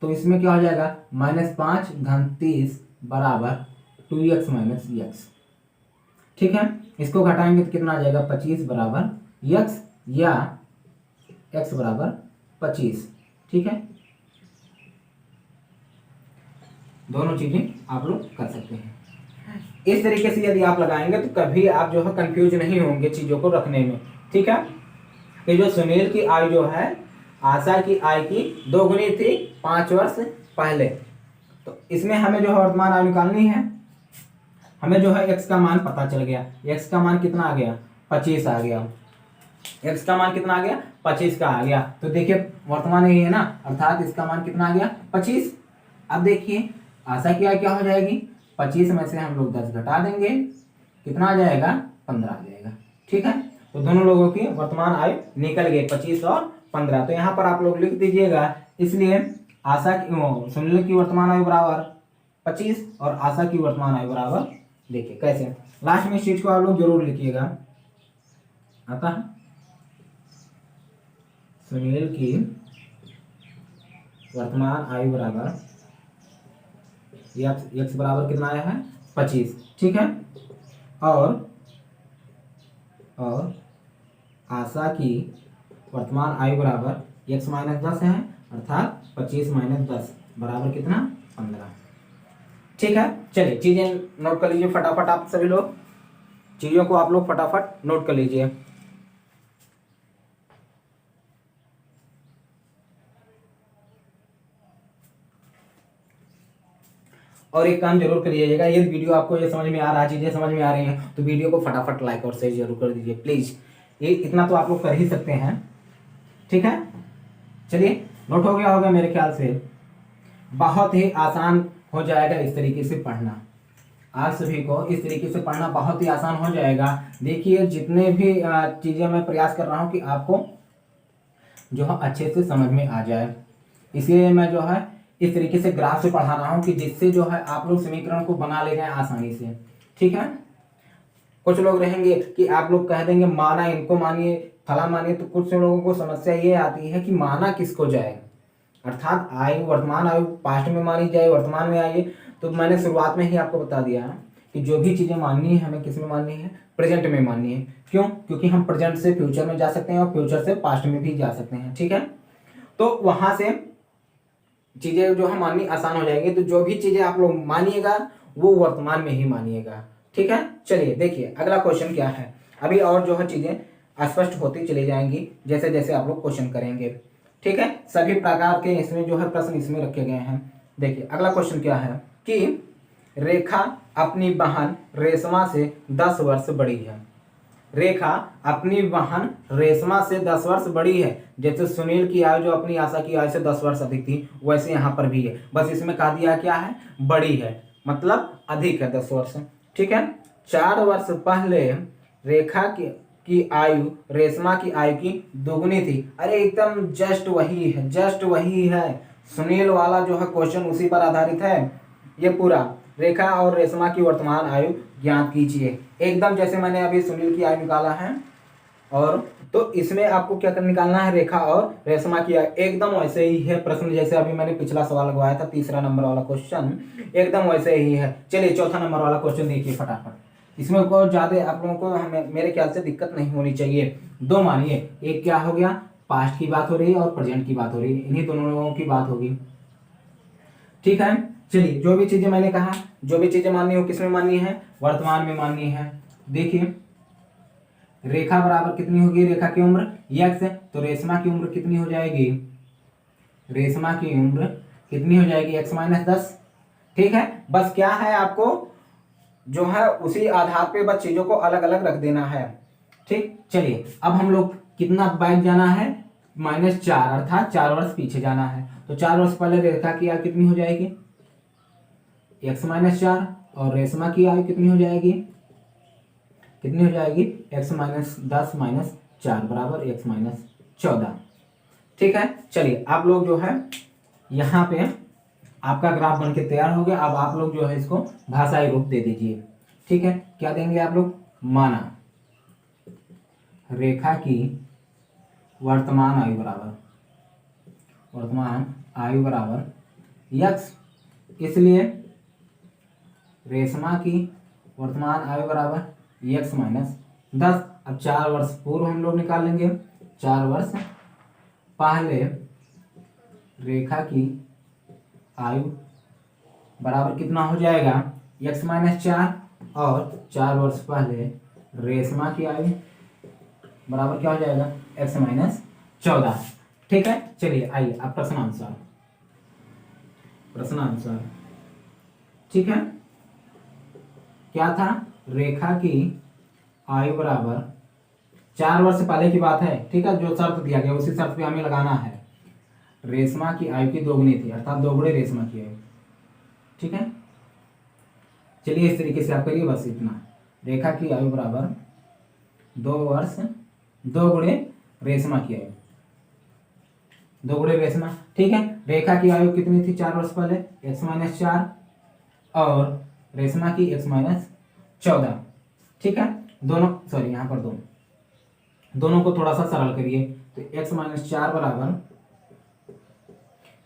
तो इसमें क्या हो जाएगा -5 घन 30 बराबर 2x - x। ठीक है, इसको घटाएंगे तो कितना आ जाएगा 25 बराबर x, या x बराबर 25। ठीक है, दोनों चीजें आप लोग कर सकते हैं। इस तरीके से यदि आप लगाएंगे तो कभी आप जो है कंफ्यूज नहीं होंगे चीज़ों को रखने में। ठीक है, कि जो सुनील की आयु जो है आशा की आयु की दोगुनी थी 5 वर्ष पहले। तो इसमें हमें जो है वर्तमान आयु निकालनी है। हमें जो है x का मान पता चल गया। x का मान कितना आ गया? 25 आ गया। x का मान कितना आ गया? 25 का आ गया। तो देखिए वर्तमान यही है ना, अर्थात इसका मान कितना आ गया? 25। अब देखिए आशा की आयु क्या हो जाएगी? 25 में से हम लोग 10 घटा देंगे, कितना आ जाएगा? 15 आ जाएगा। ठीक है, तो दोनों लोगों की वर्तमान आयु निकल गई 25 और 15। तो यहाँ पर आप लोग लिख दीजिएगा, इसलिए आशा की सुनील की वर्तमान आयु बराबर 25 और आशा की वर्तमान आयु बराबर, देखिए कैसे, लास्ट में इस चीज को आप लोग जरूर लिखिएगा। अतः सुनील की वर्तमान आयु बराबर x बराबर कितना आया है? 25। ठीक है, और आशा की वर्तमान आयु बराबर x माइनस 10 है, अर्थात 25 माइनस 10 बराबर कितना? 15। ठीक है, चलिए चीजें नोट कर लीजिए फटाफट। आप सभी लोग चीजों को आप लोग फटाफट नोट कर लीजिए। और एक काम जरूर करिएगा, ये वीडियो आपको ये समझ में आ रहा है, चीजें समझ में आ रही हैं, तो वीडियो को फटाफट लाइक और शेयर जरूर कर दीजिए प्लीज। ये इतना तो आप लोग कर ही सकते हैं। ठीक है, चलिए नोट हो गया होगा मेरे ख्याल से। बहुत ही आसान हो जाएगा इस तरीके से पढ़ना। आप सभी को इस तरीके से पढ़ना बहुत ही आसान हो जाएगा। देखिए जितने भी चीजें मैं प्रयास कर रहा हूँ कि आपको जो है अच्छे से समझ में आ जाए, इसलिए मैं जो है इस तरीके से ग्राफ से पढ़ा रहा हूँ कि जिससे जो है आप लोग समीकरण को बना ले जाए आसानी से। ठीक है, कुछ लोग रहेंगे कि आप लोग कह देंगे माना इनको मानिए, फला मानिए, तो कुछ लोगों को समस्या ये आती है कि माना किसको जाए, अर्थात आयु वर्तमान आयु पास्ट में मानी जाए, वर्तमान में आइए। तो मैंने शुरुआत में ही आपको बता दिया है कि जो भी चीज़ें माननी है हमें किस में माननी है? प्रेजेंट में माननी है। क्यों? क्योंकि हम प्रेजेंट से फ्यूचर में जा सकते हैं और फ्यूचर से पास्ट में भी जा सकते हैं। ठीक है, तो वहां से चीजें जो है माननी आसान हो जाएगी। तो जो भी चीजें आप लोग मानिएगा वो वर्तमान में ही मानिएगा। ठीक है, चलिए देखिए अगला क्वेश्चन क्या है। अभी और जो है चीजें स्पष्ट होती चली जाएंगी जैसे जैसे आप लोग क्वेश्चन करेंगे। ठीक है, सभी प्रकार के इसमें जो है प्रश्न इसमें रखे गए हैं। देखिए अगला क्वेश्चन क्या है कि रेखा अपनी बहन रेशमा से 10 वर्ष बड़ी है। रेखा अपनी बहन रेशमा से 10 वर्ष बड़ी है। जैसे सुनील की आयु जो अपनी आशा की आयु से 10 वर्ष अधिक थी, वैसे यहाँ पर भी है, बस इसमें कहा दिया क्या है? बड़ी है, मतलब अधिक है 10 वर्ष। ठीक है, 4 वर्ष पहले रेखा की आयु रेशमा की आयु की दोगुनी थी। अरे एकदम जस्ट वही है, जस्ट वही है। सुनील वाला जो है क्वेश्चन उसी पर आधारित है ये पूरा। रेखा और रेशमा की वर्तमान आयु ज्ञात कीजिए, एकदम जैसे मैंने अभी सुनील की आयु निकाला है। और तो इसमें आपको क्या कर निकालना है? रेखा और रेशमा की आयु एकदम वैसे ही है प्रश्न, जैसे अभी मैंने पिछला सवाल लगवाया था, तीसरा नंबर वाला क्वेश्चन एकदम वैसे ही है। चलिए चौथा नंबर वाला क्वेश्चन देखिए फटाफट। इसमें को ज्यादा आप लोगों को हमें मेरे ख्याल से दिक्कत नहीं होनी चाहिए। दो मानिए, एक क्या हो गया? पास्ट की बात हो रही है और प्रेजेंट की बात हो रही है, इन्हीं दोनों लोगों की बात होगी। ठीक है, चलिए जो भी चीजें मैंने कहा, जो भी चीजें माननी हो किस में माननी है? वर्तमान में माननी है। देखिए रेखा बराबर कितनी होगी? रेखा की उम्र x है, तो रेशमा की उम्र कितनी हो जाएगी? रेशमा की उम्र कितनी हो जाएगी? x minus 10। ठीक है, बस क्या है आपको जो है उसी आधार पे बस चीजों को अलग अलग रख देना है। ठीक, चलिए अब हम लोग कितना बैक जाना है? -4, अर्थात 4 वर्ष पीछे जाना है। तो 4 वर्ष पहले रेखा की आयु कितनी हो जाएगी? x माइनस 4, और रेशमा की आयु कितनी हो जाएगी? कितनी हो जाएगी? x माइनस 10 माइनस 4 बराबर x माइनस 14। ठीक है, चलिए आप लोग जो है यहाँ पे आपका ग्राफ बन के तैयार हो गया। अब आप लोग जो है इसको भाषाई रूप दे दीजिए। ठीक है, क्या देंगे आप लोग? माना रेखा की वर्तमान आयु बराबर x, इसलिए रेशमा की वर्तमान आयु बराबर x माइनस 10। अब 4 वर्ष पूर्व हम लोग निकाल लेंगे। 4 वर्ष पहले रेखा की आयु बराबर कितना हो जाएगा? x माइनस 4, और 4 वर्ष पहले रेशमा की आयु बराबर क्या हो जाएगा, x माइनस 14। ठीक है, चलिए आइए अब प्रश्न आंसर। ठीक है, क्या था, रेखा की आयु बराबर 4 वर्ष पहले की बात है। ठीक है, जो शर्त दिया गया उसी शर्त पे हमें लगाना है। रेशमा की आयु की दोगुनी थी, अर्थात दोगुने रेशमा की आयु। ठीक है, चलिए इस तरीके से आप करिए, बस इतना। रेखा की आयु बराबर 2 वर्ष 2 गुणे रेशमा की आयु, 2 गुणे रेशमा। ठीक है, रेखा की आयु कितनी थी 4 वर्ष पहले, x माइनस 4 और रेशमा की x माइनस 14। ठीक है, दोनों सॉरी यहाँ पर दोनों को थोड़ा सा सरल करिए, तो x माइनस 4 बराबर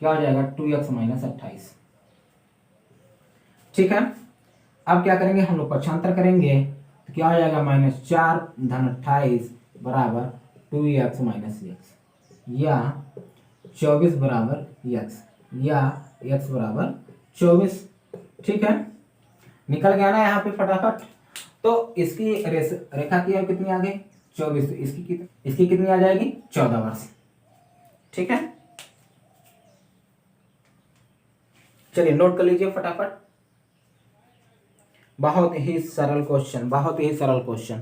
क्या हो जाएगा, 2x माइनस 28। ठीक है, अब क्या करेंगे हम लोग, पक्षांतर करेंगे, तो क्या हो जाएगा, -4 धन 28 बराबर 2x माइनस x, या 24 बराबर x, या x बराबर 24। ठीक है, निकल गया ना यहाँ पे फटाफट। तो इसकी रेखा की आयु कितनी आ गई, 24, तो इसकी कितनी आ जाएगी, 14 वर्ष। ठीक है, चलिए नोट कर लीजिए फटाफट। बहुत ही सरल क्वेश्चन, बहुत ही सरल क्वेश्चन।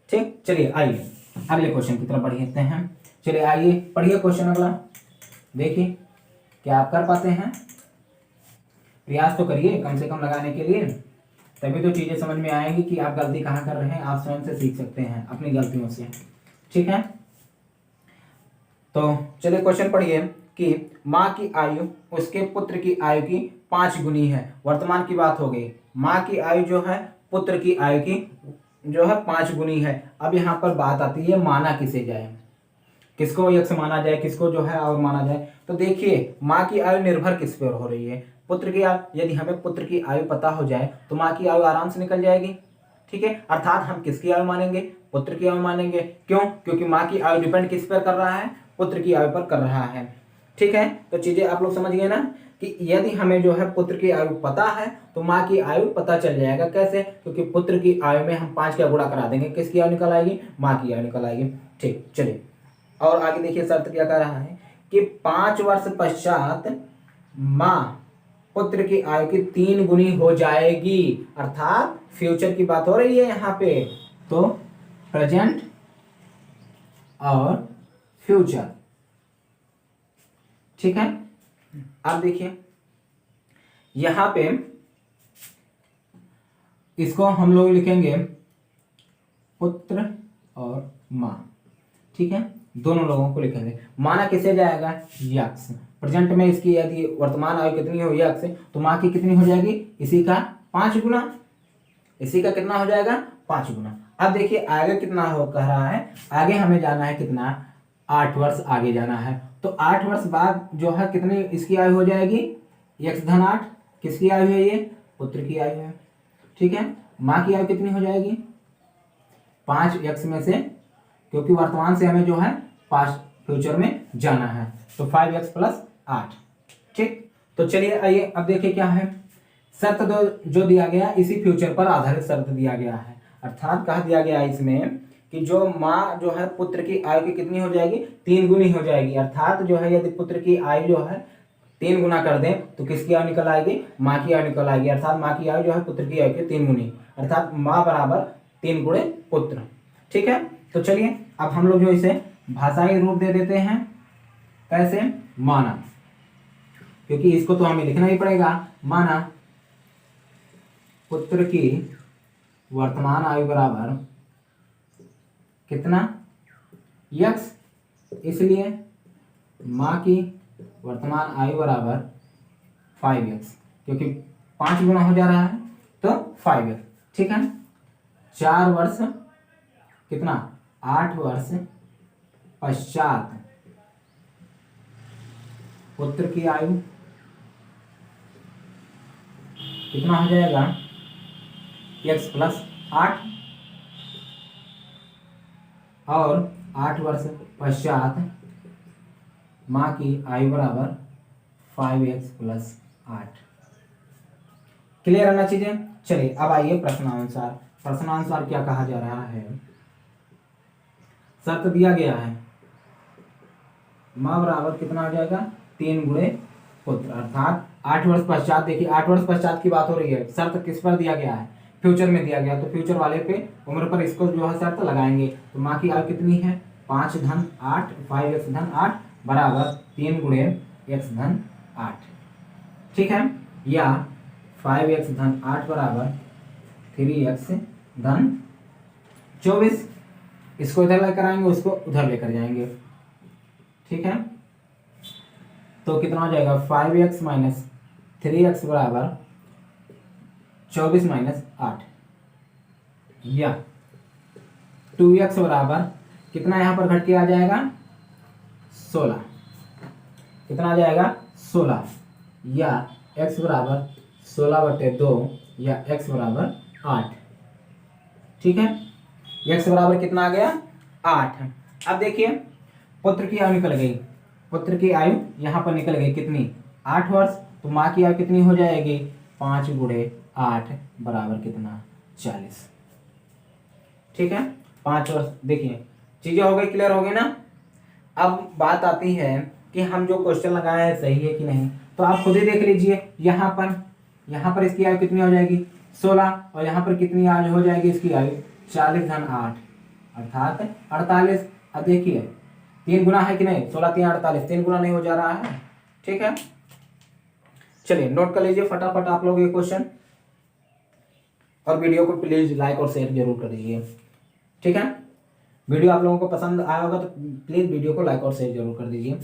ठीक, चलिए आइए अगले क्वेश्चन की तरफ बढ़ते हैं। चलिए आइए पढ़िए क्वेश्चन अगला, देखिए क्या आप कर पाते हैं। प्रयास तो करिए कम से कम लगाने के लिए, तभी तो चीजें समझ में आएंगी कि आप गलती कहाँ कर रहे हैं। आप स्वयं से सीख सकते हैं अपनी गलतियों से। ठीक है, तो चलिए क्वेश्चन पढ़िए कि माँ की आयु उसके पुत्र की आयु की 5 गुनी है। वर्तमान की बात हो गई, माँ की आयु जो है पुत्र की आयु की जो है 5 गुनी है। अब यहाँ पर बात आती है माना किसे जाए, किसको यक्ष माना जाए, किसको जो है और माना जाए। तो देखिए माँ की आयु निर्भर किस पर हो रही है, पुत्र की आयु। यदि हमें पुत्र की आयु पता हो जाए तो माँ की आयु आराम से निकल जाएगी। ठीक है, अर्थात हम किसकी आयु मानेंगे, पुत्र की आयु मानेंगे। क्यों, क्योंकि माँ की आयु डिपेंड किस पर कर रहा है, पुत्र की आयु पर कर रहा है। ठीक है, तो चीजें आप लोग समझ गए ना कि यदि हमें जो है पुत्र की आयु पता है तो माँ की आयु पता चल जाएगा। कैसे, क्योंकि पुत्र की आयु में हम 5 का गुणा करा देंगे, किसकी आयु निकल आएगी, माँ की आयु निकल आएगी। ठीक, चलिए और आगे देखिए शर्त क्या कह रहा है कि 5 वर्ष पश्चात माँ पुत्र की आयु की 3 गुनी हो जाएगी। अर्थात फ्यूचर की बात हो रही है यहाँ पे, तो प्रेजेंट और फ्यूचर। ठीक है, अब देखिए यहां पे इसको हम लोग लिखेंगे पुत्र और मां। ठीक है, दोनों लोगों को लिखेंगे। माना किसे जाएगा, यक्ष। प्रेजेंट में इसकी यदि वर्तमान आयु कितनी हो यक्ष, तो मां की कितनी हो जाएगी, इसी का 5 गुना। इसी का कितना हो जाएगा, 5 गुना। अब देखिए आगे कितना हो कह रहा है, आगे हमें जाना है कितना, 8 वर्ष आगे जाना है। तो 8 वर्ष बाद जो है कितनी इसकी आयु हो जाएगी, x धन 8। किसकी आयु है ये, पुत्र की आयु है। ठीक है, माँ की आयु कितनी हो जाएगी, 5x में से, क्योंकि वर्तमान से हमें जो है पास्ट फ्यूचर में जाना है, तो 5x प्लस 8। ठीक, तो चलिए आइए अब देखिए क्या है शर्त जो दिया गया, इसी फ्यूचर पर आधारित शर्त दिया गया है। अर्थात कहा दिया गया इसमें कि जो माँ जो है पुत्र की आयु की कितनी हो जाएगी, 3 गुनी हो जाएगी। अर्थात जो है यदि पुत्र की आयु जो है 3 गुना कर दें तो किसकी आयु निकल आएगी, माँ की आयु निकल आएगी। अर्थात माँ की आयु जो है पुत्र की आयु की 3 गुनी, अर्थात माँ बराबर 3 गुणे पुत्र। ठीक है, तो चलिए अब हम लोग जो इसे भाषाई रूप दे देते हैं। कैसे, माना, क्योंकि इसको तो हमें लिखना ही पड़ेगा। माना पुत्र की वर्तमान आयु बराबर कितना, यक्ष, इसलिए माँ की वर्तमान आयु बराबर 5x, क्योंकि 5 गुना हो जा रहा है तो 5x। ठीक है, 4 वर्ष कितना, 8 वर्ष पश्चात पुत्र की आयु कितना हो जाएगा, x प्लस 8, और 8 वर्ष पश्चात माँ की आयु बराबर 5x प्लस 8। क्लियर है ना चीजें। चलिए अब आइए प्रश्नानुसार। प्रश्नानुसार क्या कहा जा रहा है, शर्त दिया गया है माँ बराबर कितना हो जाएगा 3 गुणे पुत्र, अर्थात 8 वर्ष पश्चात। देखिए 8 वर्ष पश्चात की बात हो रही है, शर्त किस पर दिया गया है, फ्यूचर में दिया गया, तो फ्यूचर वाले पे उम्र पर इसको जो है शर्त लगाएंगे। तो माँ की आयु कितनी है 5 धन 8, 5x धन 8 बराबर 3 गुणे x धन 8, ठीक है, या 5x धन 8 बराबर 3x धन 24। इसको इधर लेकर आएंगे, उसको उधर लेकर जाएंगे, ठीक है। तो कितना हो जाएगा 5x माइनस 3x बराबर 24 माइनस 8, या 2x बराबर कितना यहाँ पर घट के आ जाएगा 16, कितना आ जाएगा 16, या x बराबर 16/2 या x बराबर 8, ठीक है। x बराबर कितना आ गया 8। अब देखिए पुत्र की आयु निकल गई, पुत्र की आयु यहाँ पर निकल गई कितनी 8 वर्ष, तो माँ की आयु कितनी हो जाएगी 5 गुणे 8 बराबर कितना 40, ठीक है, 5 वर्ष। देखिए चीजें हो गई, क्लियर हो गई ना। अब बात आती है कि हम जो क्वेश्चन लगाए हैं सही है कि नहीं, तो आप खुद ही देख लीजिए। यहाँ पर इसकी आयु कितनी हो जाएगी 16, और यहाँ पर कितनी आयु हो जाएगी इसकी आयु 40 धन 8 अर्थात 48। अब देखिए 3 गुना है कि नहीं, 16 3 48, 3 गुना नहीं हो जा रहा है, ठीक है। चलिए नोट कर लीजिए फटाफट आप लोग ये क्वेश्चन, और वीडियो को प्लीज लाइक और शेयर जरूर कर दीजिए, ठीक है। वीडियो आप लोगों को पसंद आया होगा तो प्लीज वीडियो को लाइक और शेयर जरूर कर दीजिए,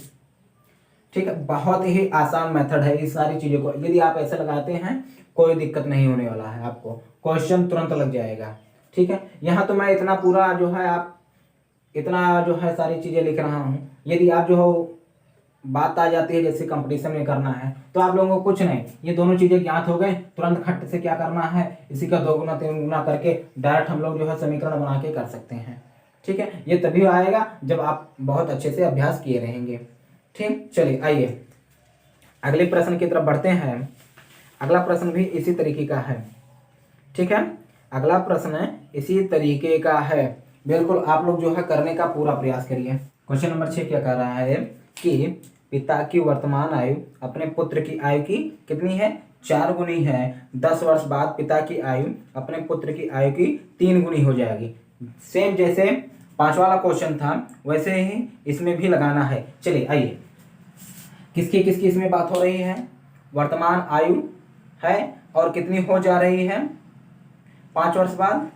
ठीक है। बहुत ही आसान मेथड है, इस सारी चीजों को यदि आप ऐसे लगाते हैं कोई दिक्कत नहीं होने वाला है, आपको क्वेश्चन तुरंत लग जाएगा, ठीक है। यहाँ तो मैं इतना पूरा जो है आप इतना जो है सारी चीजें लिख रहा हूँ, यदि आप जो हो बात आ जाती है जैसे कंपटीशन में करना है तो आप लोगों को कुछ नहीं, ये दोनों चीजें ज्ञात हो गए, तुरंत खट से क्या करना है इसी का 2 गुना 3 गुना करके डायरेक्ट हम लोग जो है समीकरण बना के कर सकते हैं, ठीक है। ये तभी आएगा जब आप बहुत अच्छे से अभ्यास किए रहेंगे, ठीक। चलिए आइए अगले प्रश्न की तरफ बढ़ते हैं। अगला प्रश्न भी इसी तरीके का है, ठीक है। अगला प्रश्न इसी तरीके का है, बिल्कुल आप लोग जो है करने का पूरा प्रयास करिए। क्वेश्चन नंबर 6 क्या कर रहा है कि पिता की वर्तमान आयु अपने पुत्र की आयु की कितनी है 4 गुनी है, 10 वर्ष बाद पिता की आयु अपने पुत्र की आयु की 3 गुनी हो जाएगी। सेम जैसे 5 वाला क्वेश्चन था वैसे ही इसमें भी लगाना है। चलिए आइए, किसकी इसमें बात हो रही है, वर्तमान आयु है और कितनी हो जा रही है 5 वर्ष बाद,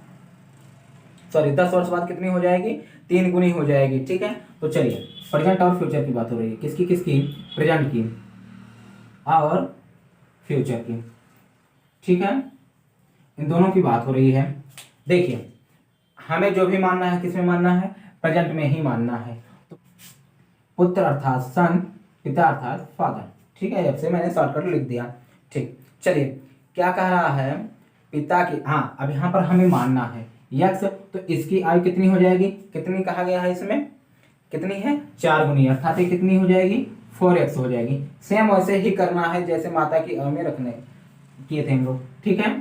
सॉरी 10 वर्ष बाद कितनी हो जाएगी 3 गुनी हो जाएगी, ठीक है। तो चलिए प्रेजेंट और फ्यूचर की बात हो रही है, किसकी प्रेजेंट की और फ्यूचर की, ठीक है, इन दोनों की बात हो रही है। देखिए हमें जो भी मानना है किसमें मानना है, प्रेजेंट में ही मानना है। तो पुत्र अर्थात सन, पिता अर्थात फादर, ठीक है, अब से मैंने शॉर्टकट लिख दिया, ठीक। चलिए क्या कह रहा है पिता की, हाँ अब यहाँ पर हमें मानना है यक्स, तो इसकी आयु कितनी हो जाएगी, कितनी कहा गया है इसमें, कितनी है 4 गुनी, अर्थात ये कितनी हो जाएगी 4x हो जाएगी। सेम वैसे ही करना है जैसे माता की आयु में रखने किए थे हम लोग, ठीक है।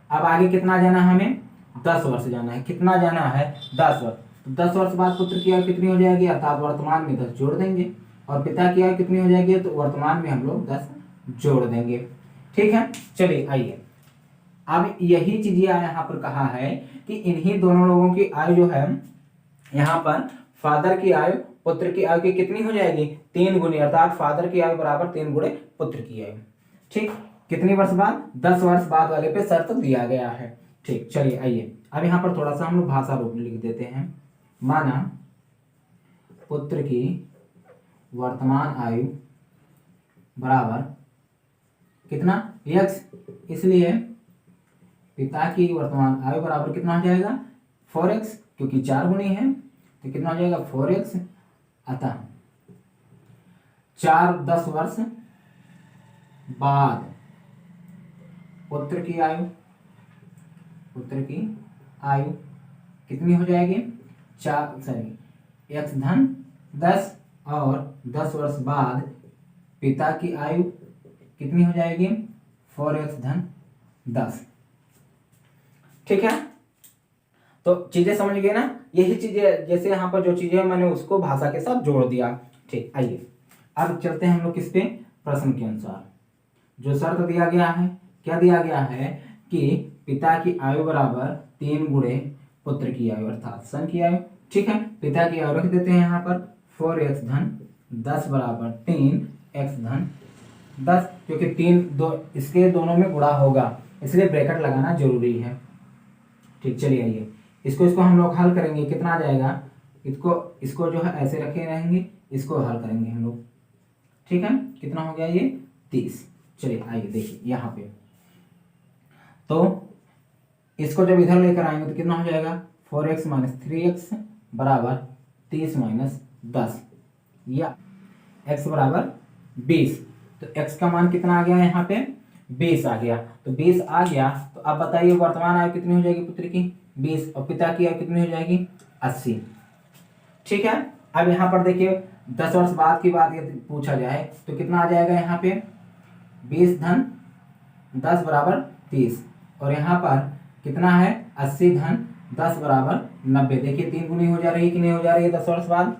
अब आगे कितना जाना है हमें 10 वर्ष जाना है, कितना जाना है 10 वर्ष, तो 10 वर्ष बाद पुत्र की आयु कितनी हो जाएगी, अर्थात वर्तमान में 10 जोड़ देंगे, और पिता की आयु कितनी हो जाएगी, तो वर्तमान में हम लोग 10 जोड़ देंगे, ठीक है। चलिए आइए अब यही चीज यहाँ पर कहा है कि इन्हीं दोनों लोगों की आयु जो है यहाँ पर फादर की आयु पुत्र की आयु की कितनी हो जाएगी 3 गुनी, अर्थात फादर की आयु बराबर 3 गुणे पुत्र की आयु, ठीक। कितनी वर्ष बाद 10 वर्ष बाद वाले पे शर्त दिया गया है, ठीक। चलिए आइए अब यहाँ पर थोड़ा सा हम लोग भाषा रूप में लिख देते हैं। माना पुत्र की वर्तमान आयु बराबर कितना x, इसलिए पिता की वर्तमान आयु बराबर कितना हो जाएगा 4x, क्योंकि 4 गुनी है तो कितना हो जाएगा 4x, अतः 10 वर्ष बाद पुत्र की आयु कितनी हो जाएगी 4 x धन 10, और 10 वर्ष बाद पिता की आयु कितनी हो जाएगी 4x धन 10। ठीक है, तो चीजें समझ गए ना। यही चीजें जैसे यहाँ पर जो चीजें मैंने उसको भाषा के साथ जोड़ दिया। ठीक, आइए अब चलते हैं हम लोग किस पे, प्रश्न के अनुसार जो शर्त दिया गया है। क्या दिया गया है कि पिता की आयु बराबर 3 गुणे पुत्र की आयु अर्थात सन की आयु। ठीक है, पिता की आयु रख देते हैं यहाँ पर 4x धन 10 बराबर 3x धन 10, क्योंकि 3 दो इसके दोनों में गुणा होगा इसलिए ब्रैकेट लगाना जरूरी है। ठीक, चलिए आइए इसको हम लोग हल करेंगे। कितना आ जाएगा, इसको जो है ऐसे रखे रहेंगे, इसको हल करेंगे हम लोग। ठीक है, कितना हो गया ये 30। चलिए आइए देखिए यहाँ पे, तो इसको जब इधर लेकर आएंगे तो कितना हो जाएगा 4x माइनस 3x बराबर 30 माइनस 10 या x बराबर 20। तो x का मान कितना आ गया यहाँ पे 20 आ गया। तो 20 आ गया तो अब बताइए वर्तमान आयु कितनी हो जाएगी पुत्र की 20 और पिता की आयु कितनी हो जाएगी 80। ठीक है, अब यहाँ पर देखिए 10 वर्ष बाद की बात यदि पूछा जाए तो कितना आ जाएगा यहाँ पे 20 धन 10 बराबर 30 और यहाँ पर कितना है 80 धन 10 बराबर 90। देखिए 3 गुनी हो जा रही है कि नहीं हो जा रही है 10 वर्ष बाद।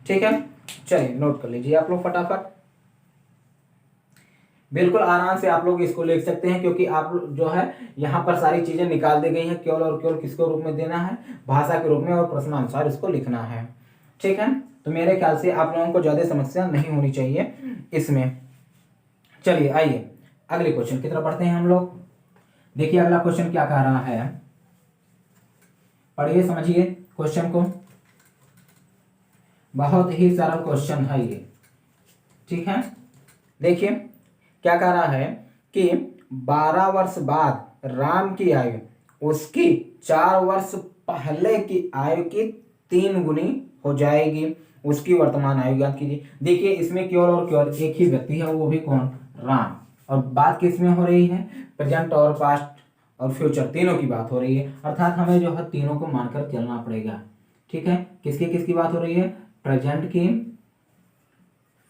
ठीक है, चलिए नोट कर लीजिए आप लोग फटाफट। बिल्कुल आराम से आप लोग इसको लिख सकते हैं क्योंकि आप जो है यहाँ पर सारी चीजें निकाल दी गई हैं। केवल और केवल किसको रूप में देना है, भाषा के रूप में और प्रश्नानुसार इसको लिखना है। ठीक है, तो मेरे ख्याल से आप लोगों को ज्यादा समस्या नहीं होनी चाहिए इसमें। चलिए आइए अगले क्वेश्चन की तरफ बढ़ते हैं हम लोग। देखिए अगला क्वेश्चन क्या कह रहा है, पढ़िए समझिए क्वेश्चन को। बहुत ही सरल क्वेश्चन है ये। ठीक है, देखिए क्या कह रहा है कि 12 वर्ष बाद राम की आयु उसकी 4 वर्ष पहले की आयु की 3 गुनी हो जाएगी। उसकी वर्तमान आयु ज्ञात कीजिए। देखिए इसमें केवल और केवल एक ही व्यक्ति है, वो भी कौन, राम। और बात किसमें हो रही है, प्रेजेंट और पास्ट और फ्यूचर तीनों की बात हो रही है। अर्थात हमें जो है तीनों को मानकर चलना पड़ेगा। ठीक है, किसकी किसकी बात हो रही है, प्रेजेंट की,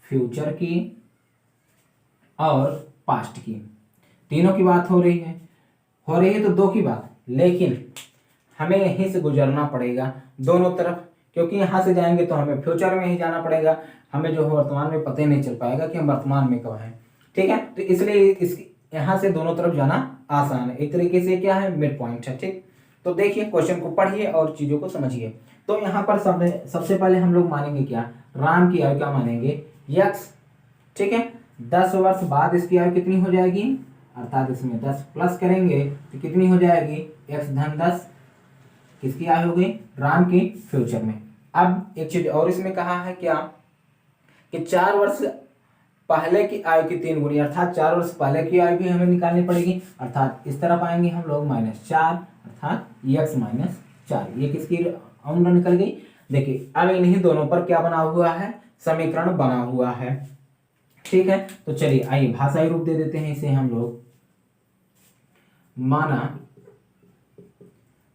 फ्यूचर की और पास्ट की, तीनों की बात हो रही है तो दो की बात, लेकिन हमें यहीं से गुजरना पड़ेगा दोनों तरफ, क्योंकि यहाँ से जाएंगे तो हमें फ्यूचर में ही जाना पड़ेगा। हमें जो है वर्तमान में पता ही नहीं चल पाएगा कि हम वर्तमान में कब हैं। ठीक है, तो इसलिए इस यहाँ से दोनों तरफ जाना आसान है, एक तरीके से क्या है मिड पॉइंट है। ठीक, तो देखिए क्वेश्चन को पढ़िए और चीजों को समझिए। तो यहाँ पर सबसे पहले हम लोग मानेंगे क्या, राम की आयु क्या मानेंगे यक्स। ठीक है, 10 वर्ष बाद इसकी आयु कितनी हो जाएगी, अर्थात इसमें 10 प्लस करेंगे तो कितनी हो जाएगी x धन 10, किसकी आयु हो गई, राम की फ्यूचर में। अब एक चीज और इसमें कहा है क्या कि 4 वर्ष पहले की आयु की 3 गुनी, अर्थात 4 वर्ष पहले की आयु भी हमें निकालनी पड़ेगी। अर्थात इस तरफ आएंगे हम लोग -4 अर्थात x -4, ये किसकी उम्र निकल गई। देखिए अब इन्हीं दोनों पर क्या बना हुआ है, समीकरण बना हुआ है। ठीक है, तो चलिए आइए भाषाई रूप दे देते हैं इसे हम लोग। माना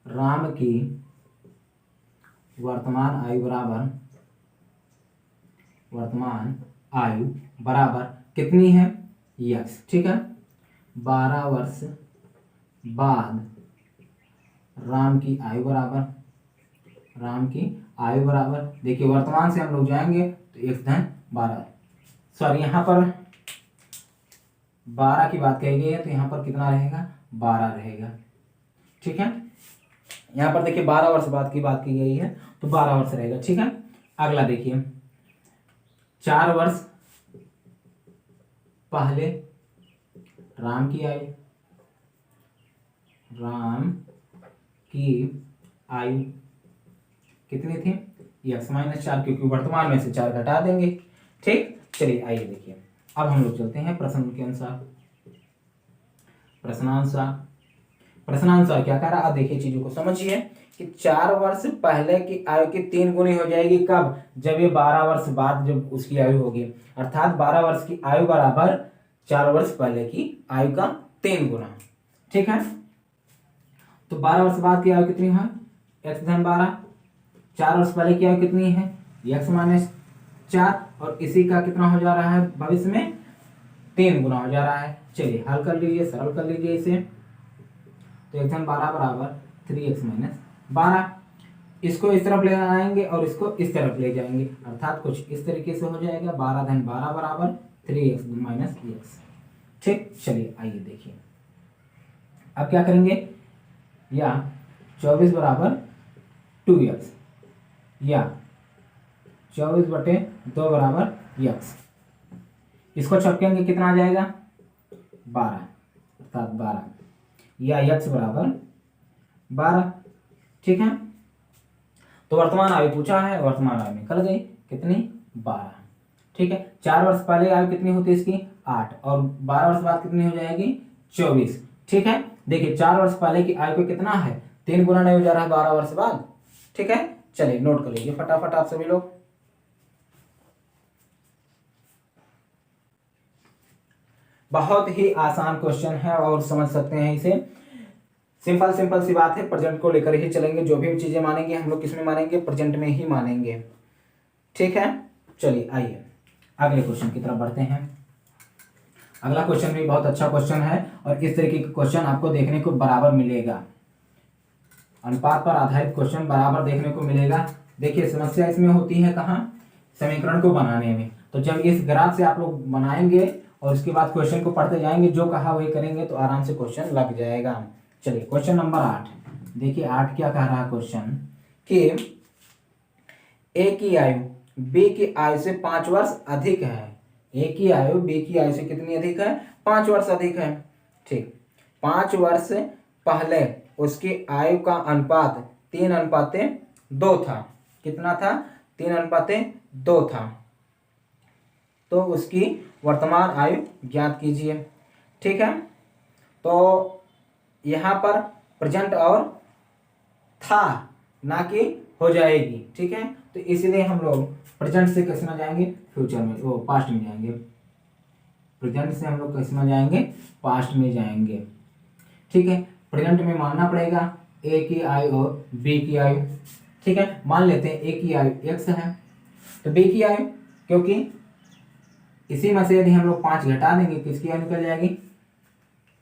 राम की वर्तमान आयु बराबर कितनी है यक्स। ठीक है, 12 वर्ष बाद राम की आयु बराबर देखिए वर्तमान से हम लोग जाएंगे तो x धन 12, सॉरी यहाँ पर 12 की बात कही गई है तो यहाँ पर कितना रहेगा 12 रहेगा। ठीक है, यहाँ पर देखिए 12 वर्ष बाद की बात की गई है तो 12 वर्ष रहेगा। ठीक है, अगला देखिए 4 वर्ष पहले राम की आयु कितनी थी x -4, क्योंकि वर्तमान में से 4 घटा देंगे। ठीक, चलिए आइए देखिए अब हम लोग चलते हैं प्रश्न के अनुसार। प्रश्नानुसार क्या कह रहा है, अब देखिए चीजों को समझिए कि 4 वर्ष पहले की आयु की 3 गुनी हो जाएगी कब, जब ये 12 वर्ष बाद जब उसकी आयु होगी, अर्थात 12 वर्ष की आयु बराबर 4 वर्ष पहले की आयु का 3 गुना। ठीक है, तो 12 वर्ष बाद की आयु कितनी है x धन 12, 4 वर्ष पहले की आयु कितनी है x -4 और इसी का कितना हो जा रहा है भविष्य में 3 गुना हो जा रहा है। चलिए हल कर लीजिए, सरल कर लीजिए इसे। तो एक धन 12 बराबर 3x माइनस 12। इसको इस तरफ ले आएंगे और इसको इस तरफ ले जाएंगे, अर्थात कुछ इस तरीके से हो जाएगा। 12 धन 12 बराबर 3x माइनस x। ठीक, चलिए आइए देखिए अब क्या करेंगे। या 24 बराबर 2x या 24/2 बराबर x। इसको छपकेंगे कितना आ जाएगा 12, अर्थात 12 या x बराबर 12। ठीक है, तो वर्तमान आयु पूछा है, वर्तमान आयु निकल गई कितनी 12। ठीक है, 4 वर्ष पहले आयु कितनी होती है इसकी 8, और 12 वर्ष बाद कितनी हो जाएगी 24। ठीक है, देखिए 4 वर्ष पहले की आयु को कितना है 3 गुना नहीं हो जा रहा है 12 वर्ष बाद। ठीक है, चलिए नोट कर लीजिए फटाफट आप सभी लोग। बहुत ही आसान क्वेश्चन है और समझ सकते हैं इसे। सिंपल सी बात है, प्रेजेंट को लेकर ही चलेंगे। जो भी चीजें मानेंगे हम लोग किसमें मानेंगे, प्रेजेंट में ही मानेंगे। ठीक है, चलिए आइए अगले क्वेश्चन की तरफ बढ़ते हैं। अगला क्वेश्चन भी बहुत अच्छा क्वेश्चन है और इस तरीके के क्वेश्चन आपको देखने को बराबर मिलेगा। अनुपात पर आधारित क्वेश्चन बराबर देखने को मिलेगा। देखिए समस्या इसमें होती है कहाँ, समीकरण को बनाने में। तो जब इस ग्राफ से आप लोग बनाएंगे और उसके बाद क्वेश्चन को पढ़ते जाएंगे, जो कहा वही करेंगे तो आराम से क्वेश्चन लग जाएगा। चलिए क्वेश्चन नंबर 8 देखिए। 8 क्या कह रहा है क्वेश्चन कि ए की आयु बी की आयु से 5 वर्ष अधिक है। ए की आयु बी की आयु से कितनी अधिक है 5 वर्ष अधिक है। ठीक, 5 वर्ष पहले उसकी आयु का अनुपात 3:2 था। कितना था 3:2 था। तो उसकी वर्तमान आयु ज्ञात कीजिए। ठीक है, तो यहाँ पर प्रेजेंट और था ना कि हो जाएगी। ठीक है, तो इसलिए हम लोग प्रेजेंट से किस में जाएंगे फ्यूचर में, वो पास्ट में जाएंगे। प्रेजेंट से हम लोग किस में जाएंगे पास्ट में जाएंगे। ठीक है, प्रेजेंट में मानना पड़ेगा ए की आयु और बी की आयु। ठीक है, मान लेते हैं ए की आयु x है, तो बी की आयु, क्योंकि इसी में से यदि हम लोग 5 घटा देंगे किसकी आयु निकल जाएगी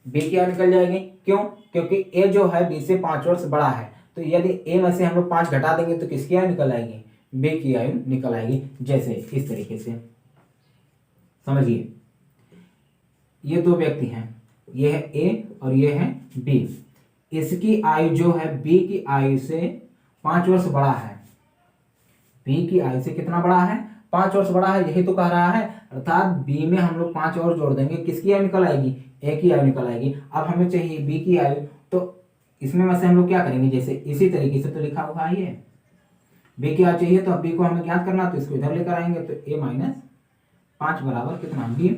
बी की आयु निकल जाएगी। क्यों, क्योंकि ए जो है बी से 5 वर्ष बड़ा है। तो यदि ए में से हम लोग 5 घटा देंगे तो किसकी आयु निकल आएगी बी की आयु निकल आएगी। जैसे इस तरीके से समझिए, ये 2 व्यक्ति हैं, ये है ए और ये है बी। इसकी आयु जो है बी की आयु से 5 वर्ष बड़ा है। बी की आयु से कितना बड़ा है 5 वर्ष बड़ा है, यही तो कह रहा है। अर्थात बी में हम लोग 5 और जोड़ देंगे, किसकी आयु निकल आएगी ए की आयु निकल आएगी। अब हमें चाहिए बी की आयु, तो इसमें में से हम लोग क्या करेंगे, जैसे इसी तरीके से तो लिखा हुआ ही है। बी की आयु चाहिए तो अब बी को हमें ज्ञात करना, तो इसको इधर लेकर आएंगे। तो ए माइनस 5 बराबर कितना बी,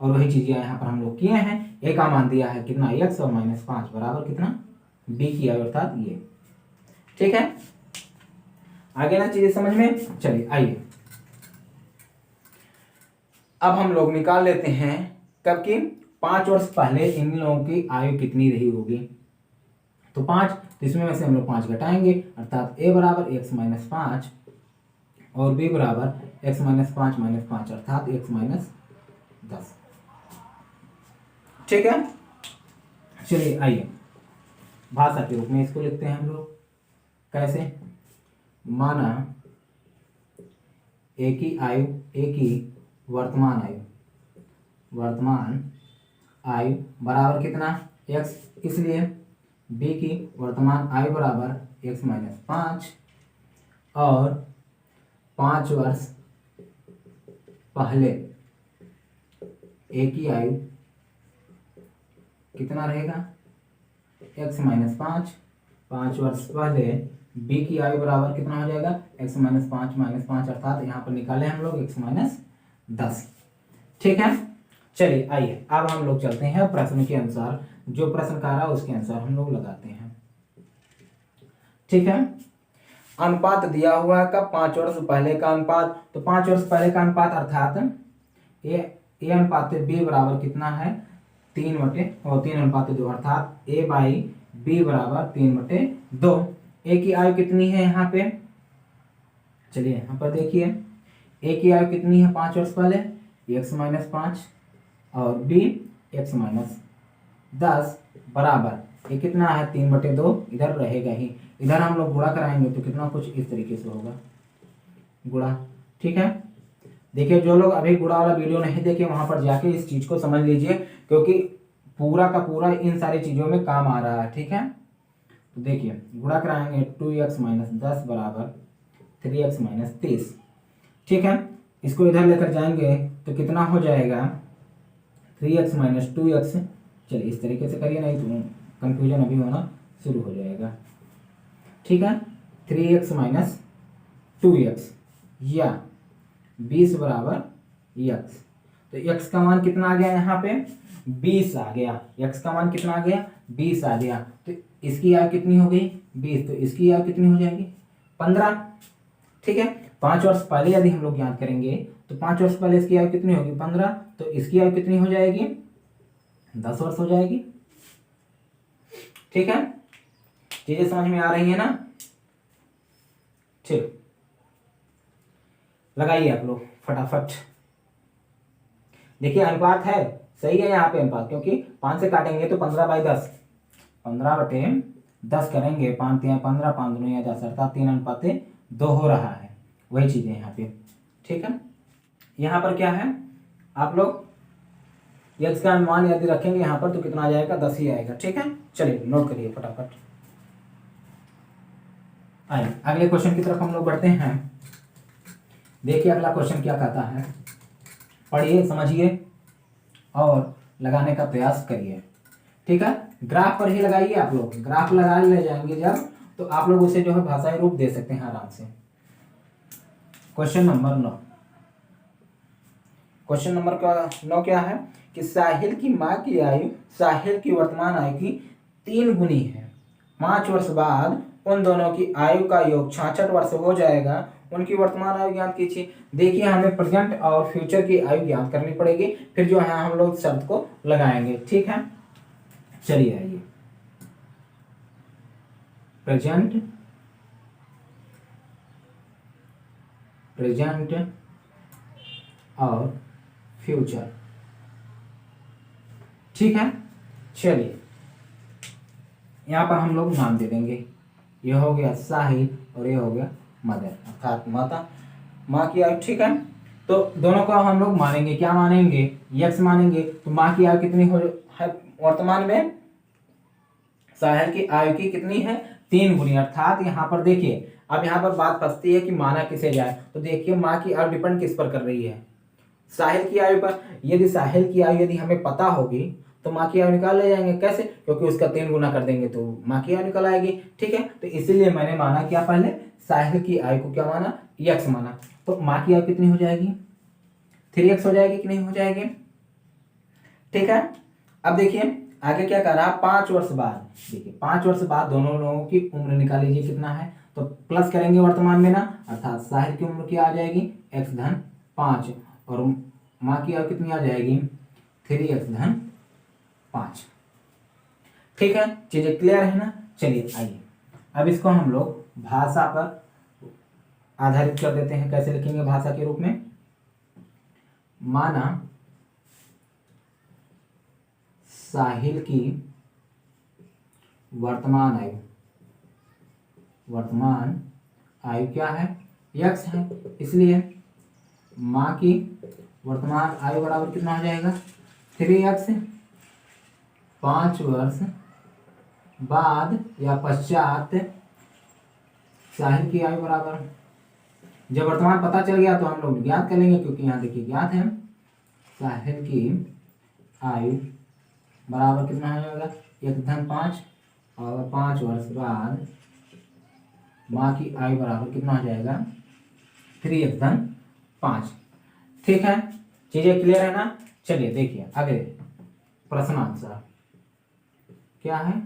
और वही चीजें यहाँ पर हम लोग किए हैं। ए का मान दिया है कितना x और -5 बराबर कितना बी की आयु, अर्थात ये। ठीक है, आगे ना चीजें समझ में। चलिए आइए अब हम लोग निकाल लेते हैं कब की 5 वर्ष पहले इन लोगों की आयु कितनी रही होगी। तो 5, तो इसमें से हम लोग 5 घटाएंगे, अर्थात a बराबर x - 5 और b बराबर x - 5 - 5 अर्थात x - 10। ठीक है, चलिए आइए भाषा के रूप में इसको लिखते हैं हम लोग। कैसे, माना ए की आयु, ए की वर्तमान आयु बराबर कितना x, इसलिए b की वर्तमान आयु बराबर x - 5 और 5 वर्ष पहले a की आयु कितना रहेगा x - 5। 5 वर्ष पहले b की आयु बराबर कितना हो जाएगा x - 5 - 5 अर्थात यहाँ पर निकाले हम लोग x - 10। ठीक है, चलिए आइए अब हम लोग चलते हैं प्रश्न के अनुसार, जो प्रश्न कह रहा है उसके अनुसार हम लोग लगाते हैं। ठीक है, अनुपात दिया हुआ है का 5 वर्ष पहले का अनुपात, तो 5 वर्ष पहले का अनुपात अर्थात ए अनुपात बी बराबर कितना है 3/2 अर्थात a/b बराबर 3/2। ए की आयु कितनी है यहाँ पे, चलिए यहाँ पर देखिए ए की आयु कितनी है 5 वर्ष पहले x - 5 और बी एक्स माइनस 10 बराबर ये कितना है 3/2 इधर रहेगा ही। इधर हम लोग गुणा कराएंगे तो कितना कुछ इस तरीके से होगा गुणा। ठीक है, देखिए जो लोग अभी गुणा वाला वीडियो नहीं देखे वहां पर जाके इस चीज को समझ लीजिए, क्योंकि पूरा का पूरा इन सारी चीजों में काम आ रहा है। ठीक है, तो देखिए गुणा कराएंगे 2x माइनस 10 बराबर 3x माइनस 30। ठीक है, इसको इधर लेकर जाएंगे तो कितना हो जाएगा 3x माइनस 2x। चलिए इस तरीके से करिए, नहीं तो कंफ्यूजन अभी होना शुरू हो जाएगा। ठीक है, 3x माइनस 2x या 20 बराबर x। तो x का मान कितना आ गया यहाँ पे 20 आ गया। x का मान कितना आ गया 20 आ गया। तो इसकी आयु कितनी हो गई 20, तो इसकी आयु कितनी हो जाएगी 15। ठीक है, 5 वर्ष पहले यदि हम लोग याद करेंगे तो 5 वर्ष पहले इसकी आयु कितनी होगी 15, तो इसकी आयु कितनी हो जाएगी 10 वर्ष हो जाएगी। ठीक है, चीजें समझ में आ रही है ना। ठीक, लगाइए आप लोग फटाफट। देखिए अनुपात है सही है यहाँ पे अनुपात, क्योंकि 5 से काटेंगे तो 15/10, 15/10 करेंगे, 5 3 15, 5 2 10 अर्थात 3:2 हो रहा है। वही चीजें यहाँ पे। ठीक है, यहाँ पर क्या है आप लोग x का मान यदि रखेंगे यहाँ पर तो कितना आ जाएगा 10 ही आएगा। ठीक है, चलिए नोट करिए फटाफट। आइए अगले क्वेश्चन की तरफ हम लोग बढ़ते हैं। देखिए अगला क्वेश्चन क्या कहता है, पढ़िए समझिए और लगाने का प्रयास करिए। ठीक है, ग्राफ पर ही लगाइए आप लोग, ग्राफ लगा ले जाएंगे जब तो आप लोग उसे जो है भाषाई रूप दे सकते हैं आराम से। क्वेश्चन नंबर 9, क्वेश्चन नंबर 9 क्या है कि साहिल की माँ की आयु साहिल की वर्तमान आयु की 3 गुनी है। 5 वर्ष बाद उन दोनों की आयु का योग 66 वर्ष हो जाएगा। उनकी वर्तमान आयु ज्ञात कीजिए। देखिए हमें प्रेजेंट और फ्यूचर की आयु ज्ञात करनी पड़ेगी, फिर जो है हम लोग शब्द को लगाएंगे। ठीक है, चलिए आइए प्रेजेंट और फ्यूचर। ठीक है, चलिए यहाँ पर हम लोग नाम दे देंगे। ये हो गया साहिल और ये हो गया मदर अर्थात माता, माँ की आयु। ठीक है, तो दोनों को हम लोग मानेंगे, क्या मानेंगे यक्स मानेंगे। तो माँ की आयु कितनी हो है वर्तमान में, साहिल की आयु की कितनी है 3 गुनी। अर्थात यहाँ पर देखिए अब यहाँ पर बात फंसती है कि माना किसे जाए। तो देखिए माँ की आयु डिपेंड किस पर कर रही है, साहिल की आयु पर। यदि साहिल की आयु यदि हमें पता होगी तो माँ की आयु निकाल ले जाएंगे। कैसे, क्योंकि उसका 3 गुना कर देंगे तो माँ की आयु निकल आएगी। ठीक है, तो इसीलिए मैंने माना क्या पहले साहिल की आयु को क्या माना x माना। तो माँ की आयु कितनी हो जाएगी 3x हो जाएगी कि नहीं हो जाएगी। ठीक है, अब देखिए आगे क्या कर रहा है 5 वर्ष बाद। देखिए 5 वर्ष बाद दोनों लोगों की उम्र निकाल लीजिए कितना है, तो प्लस करेंगे वर्तमान में ना, अर्थात साहिल की उम्र क्या आ जाएगी x धन 5 और माँ की आयु कितनी आ जाएगी 3x धन 5। ठीक है, चीजें क्लियर है ना। चलिए आइए अब इसको हम लोग भाषा पर आधारित कर देते हैं। कैसे लिखेंगे भाषा के रूप में, माना साहिल की वर्तमान आयु क्या है x है, इसलिए माँ की वर्तमान आयु बराबर कितना हो जाएगा 3x। 5 वर्ष बाद या पश्चात साहिल की आयु बराबर, जब वर्तमान पता चल गया तो हम लोग ज्ञात कर लेंगे, क्योंकि यहाँ देखिए ज्ञात है साहिल की आयु बराबर कितना हो जाएगा 1 धन 5 और 5 वर्ष बाद माँ की आयु बराबर कितना हो जाएगा 3x धन 5। ठीक है, चीजें क्लियर है ना। चलिए देखिए अगले प्रश्नानुसार क्या है,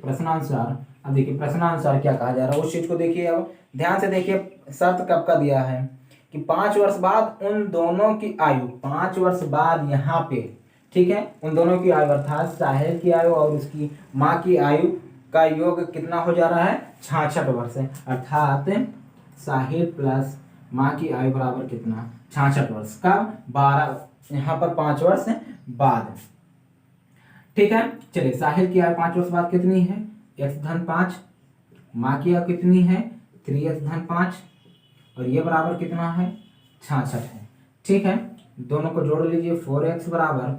प्रश्नानुसार। अब देखिए प्रश्नानुसार क्या कहा जा रहा है उस चीज को देखिए, अब ध्यान से देखिए शर्त कब का दिया है कि 5 वर्ष बाद उन दोनों की आयु, 5 वर्ष बाद यहाँ पे, ठीक है, उन दोनों की आयु अर्थात साहिल की आयु और उसकी माँ की आयु का योग कितना हो जा रहा है 66 वर्ष है। अर्थात साहिल प्लस माँ की आयु बराबर कितना 66 वर्ष का 12, यहाँ पर 5 वर्ष बाद। ठीक है, चलिए साहिल की आयु 5 वर्ष बाद कितनी है? x धन 5। माँ की आयु कितनी है? 3x धन 5। और ये बराबर कितना है? 66 है। ठीक है, दोनों को जोड़ लीजिए। 4x बराबर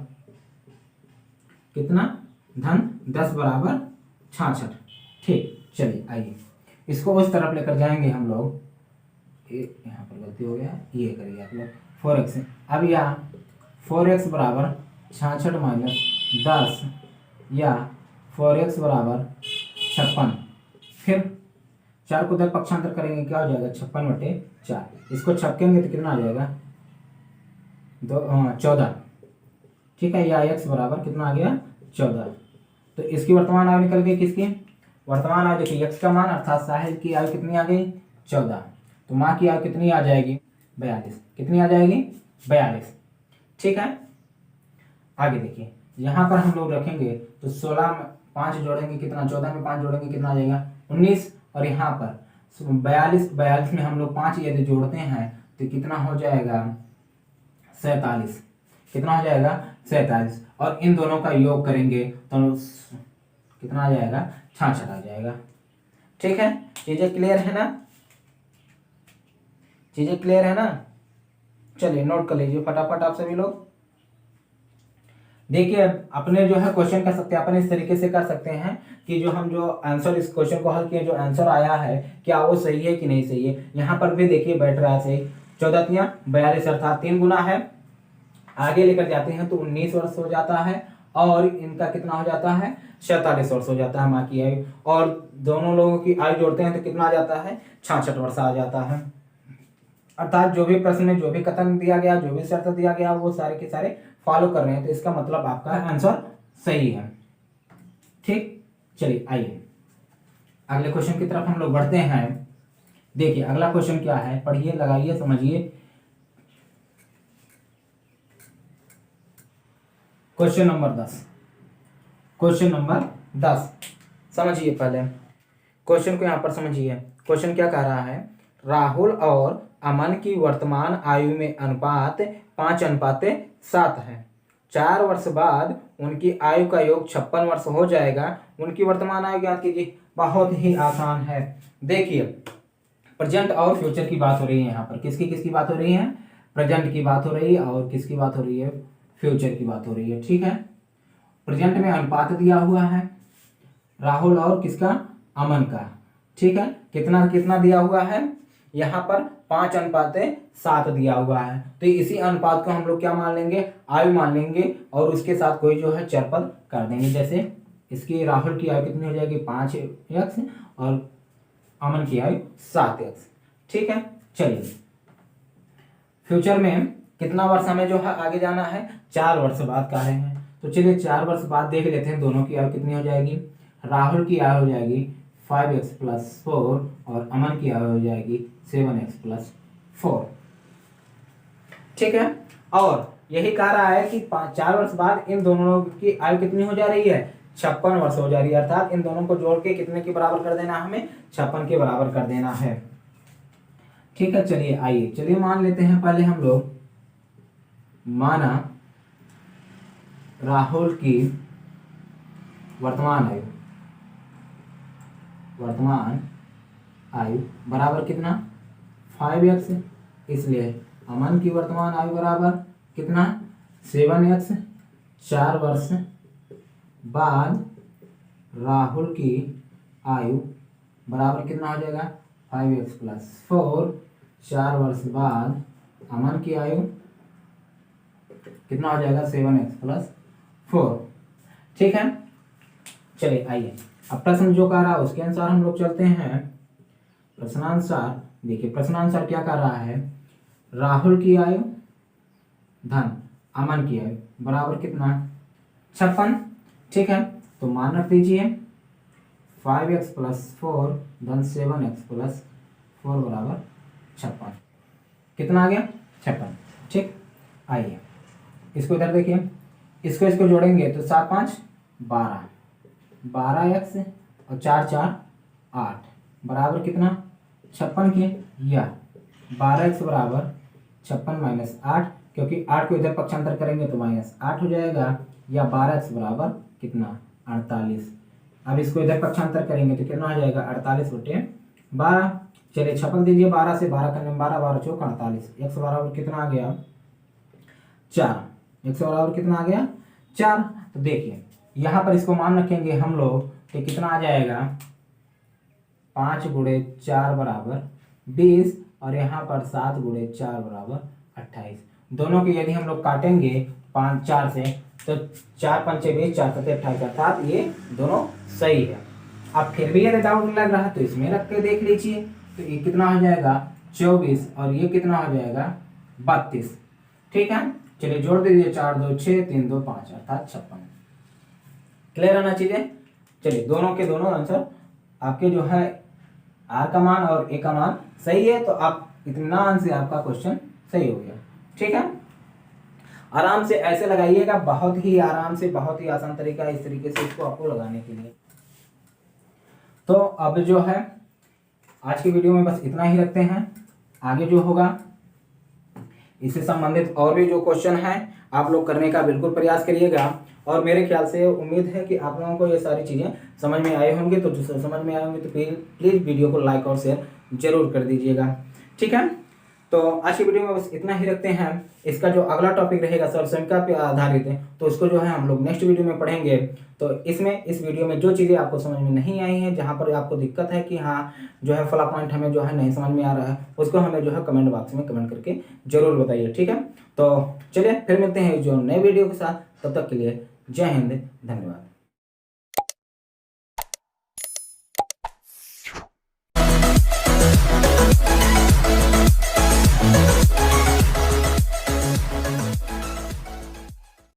कितना? धन 10 बराबर 66। ठीक, चलिए आइए इसको उस तरफ लेकर जाएंगे हम लोग। यहाँ पर गलती हो गया, ये करिए आप लोग 4x। अब यहाँ 4x बराबर 66 माइनस 10 या 4x बराबर 56। फिर 4 को उधर पक्षांतर करेंगे, क्या हो जाएगा? 56/4। इसको छपकेंगे तो कितना आ जाएगा? 14। ठीक है, या x बराबर कितना आ गया? 14। तो इसकी वर्तमान आयु निकल गई। किसकी वर्तमान आयु? देखिए x का मान अर्थात साहिल की आयु कितनी आ गई? 14। तो माँ की आयु कितनी आ जाएगी? 42। कितनी आ जाएगी? 42। ठीक है, आगे देखिए यहाँ पर हम लोग रखेंगे तो 16 में 5 जोड़ेंगे कितना? 14 में 5 जोड़ेंगे कितना आ जाएगा? 19। और यहाँ पर 42 में हम लोग 5 यदि जोड़ते हैं तो कितना हो जाएगा? 47। कितना हो जाएगा? 47। और इन दोनों का योग करेंगे तो कितना आ जाएगा? 66 आ जाएगा। ठीक है, चीजें क्लियर है ना? चीजें क्लियर है ना? चलिए नोट कर लीजिए फटाफट आप सभी लोग। देखिए अपने जो है क्वेश्चन का सत्यापन इस तरीके से कर सकते हैं कि जो हम जो आंसर इस क्वेश्चन को हल किए, जो आंसर आया है क्या वो सही है कि नहीं सही है। यहाँ पर भी देखिए बैठ रहा है सही। 14 42 अर्थात 3 गुना है। आगे लेकर जाते हैं तो 19 वर्ष हो जाता है और इनका कितना हो जाता है? 47 वर्ष हो जाता है माँ की आयु। और दोनों लोगों की आयु जोड़ते हैं तो कितना आ जाता है? 66 वर्ष आ जाता है। अर्थात जो भी प्रश्न में जो भी कथन दिया गया, जो भी शर्त दिया गया, वो सारे के सारे फॉलो कर रहे हैं, तो इसका मतलब आपका आंसर सही है। ठीक, चलिए आइए अगले क्वेश्चन की तरफ हम लोग बढ़ते हैं। देखिए अगला क्वेश्चन क्या है, पढ़िए, लगाइए, समझिए। Question number 10। क्वेश्चन नंबर 10 समझिए। पहले क्वेश्चन को यहां पर समझिए। क्वेश्चन क्या कह रहा है? राहुल और अमन की वर्तमान आयु में अनुपात 5:7 है। 4 वर्ष बाद उनकी आयु का योग 56 वर्ष हो जाएगा। उनकी वर्तमान आयु ज्ञात कीजिए। बहुत ही आसान है। देखिए प्रेजेंट और फ्यूचर की बात हो रही है। यहाँ पर किसकी किसकी बात हो रही है? प्रेजेंट की बात हो रही है और किसकी बात हो रही है? फ्यूचर की बात हो रही है। ठीक है, प्रेजेंट में अनुपात दिया हुआ है राहुल और किसका? अमन का। ठीक है, कितना कितना दिया हुआ है? यहाँ पर 5:7 दिया हुआ है। तो इसी अनुपात को हम लोग क्या मान लेंगे? आयु मान लेंगे और उसके साथ कोई जो है चरपद कर देंगे। जैसे इसकी राहुल की आयु कितनी हो जाएगी? 5x और अमन की आयु 7x। ठीक है, चलिए फ्यूचर में कितना वर्ष हमें जो है आगे जाना है? 4 वर्ष बाद कह रहे हैं। तो चलिए 4 वर्ष बाद देख लेते हैं दोनों की आयु कितनी हो जाएगी। राहुल की आयु हो जाएगी 5x + 4 और अमन की आयु हो जाएगी 7x + 4। ठीक है, और यही कह रहा है कि 4 वर्ष बाद इन दोनों की आयु कितनी हो जा रही है? 56 वर्ष हो जा रही है। अर्थात इन दोनों को जोड़ के कितने के बराबर कर देना? हमें 56 के बराबर कर देना है। ठीक है, चलिए आइए, चलिए मान लेते हैं पहले हम लोग। माना राहुल की वर्तमान आयु बराबर कितना? 5x। इसलिए अमन की वर्तमान आयु बराबर कितना? 7x। 4 वर्ष बाद राहुल की आयु बराबर कितना हो जाएगा? 5x + 4। 4 वर्ष बाद अमन की आयु कितना हो जाएगा? 7x + 4। ठीक है, चलिए आइए अब प्रश्न जो कह रहा है उसके अनुसार हम लोग चलते हैं। प्रश्नानुसार देखिए, प्रश्नानुसार क्या कर रहा है? राहुल की आयु धन अमन की आयु बराबर कितना? 56। ठीक है, तो मान रख दीजिए 5x + 4 धन 7x + 4 बराबर 56। कितना आ गया? 56। ठीक, आइए इसको इधर देखिए, इसको जोड़ेंगे तो 7 5 12, 12x और 4 4 8 बराबर कितना? 56 के। या 12x बराबर 56 - 8 क्योंकि 8 को इधर पक्षांतर करेंगे तो -8 हो जाएगा, या 12x बराबर कितना 48। अब इसको इधर पक्षांतर करेंगे तो कितना हो जाएगा 48/12। चलिए छपक दीजिए, 12 से 12 करने में 12 12 चौक 48, x बराबर कितना आ गया 4, x बराबर कितना आ गया 4। तो देखिए यहाँ पर इसको मान रखेंगे हम लोग तो कितना आ जाएगा 5 × 4 बराबर 20, और यहाँ पर 7 × 4 बराबर 28। दोनों की यदि हम लोग काटेंगे 5 4 से तो 4 5 20 4 7 28, अर्थात ये दोनों सही है। अब फिर भी यदि डाउट लग रहा है तो इसमें रख के देख लीजिए, तो ये कितना हो जाएगा 24 और ये कितना हो जाएगा 32। ठीक है, चलिए जोड़ दीजिए 4 2 6 3 2 5 अर्थात 56। क्लियर है ना चीजें। चलिए दोनों के दोनों आंसर आपके जो है आर का मान और ए का मान सही है, तो आप इत्मीनान से आपका क्वेश्चन सही हो गया। ठीक है, आराम से ऐसे लगाइएगा, बहुत ही आराम से, बहुत ही आसान तरीका है इस तरीके से इसको आपको लगाने के लिए। तो अब जो है आज की वीडियो में बस इतना ही रखते हैं। आगे जो होगा इससे संबंधित और भी जो क्वेश्चन है आप लोग करने का बिल्कुल प्रयास करिएगा, और मेरे ख्याल से उम्मीद है कि आप लोगों को ये सारी चीज़ें समझ में आए होंगे। तो जो समझ में आए होंगे तो प्लीज़ वीडियो को लाइक और शेयर जरूर कर दीजिएगा। ठीक है, तो आज की वीडियो में बस इतना ही रखते हैं। इसका जो अगला टॉपिक रहेगा सरसंख्या पे आधारित है, तो इसको जो है हम लोग नेक्स्ट वीडियो में पढ़ेंगे। तो इसमें इस वीडियो में जो चीज़ें आपको समझ में नहीं आई हैं, जहाँ पर आपको दिक्कत है कि हाँ जो है फला पॉइंट हमें जो है नहीं समझ में आ रहा है, उसको हमें जो है कमेंट बॉक्स में कमेंट करके जरूर बताइए। ठीक है, तो चलिए फिर मिलते हैं जो नए वीडियो के साथ, तब तक के लिए जय हिंद, धन्यवाद।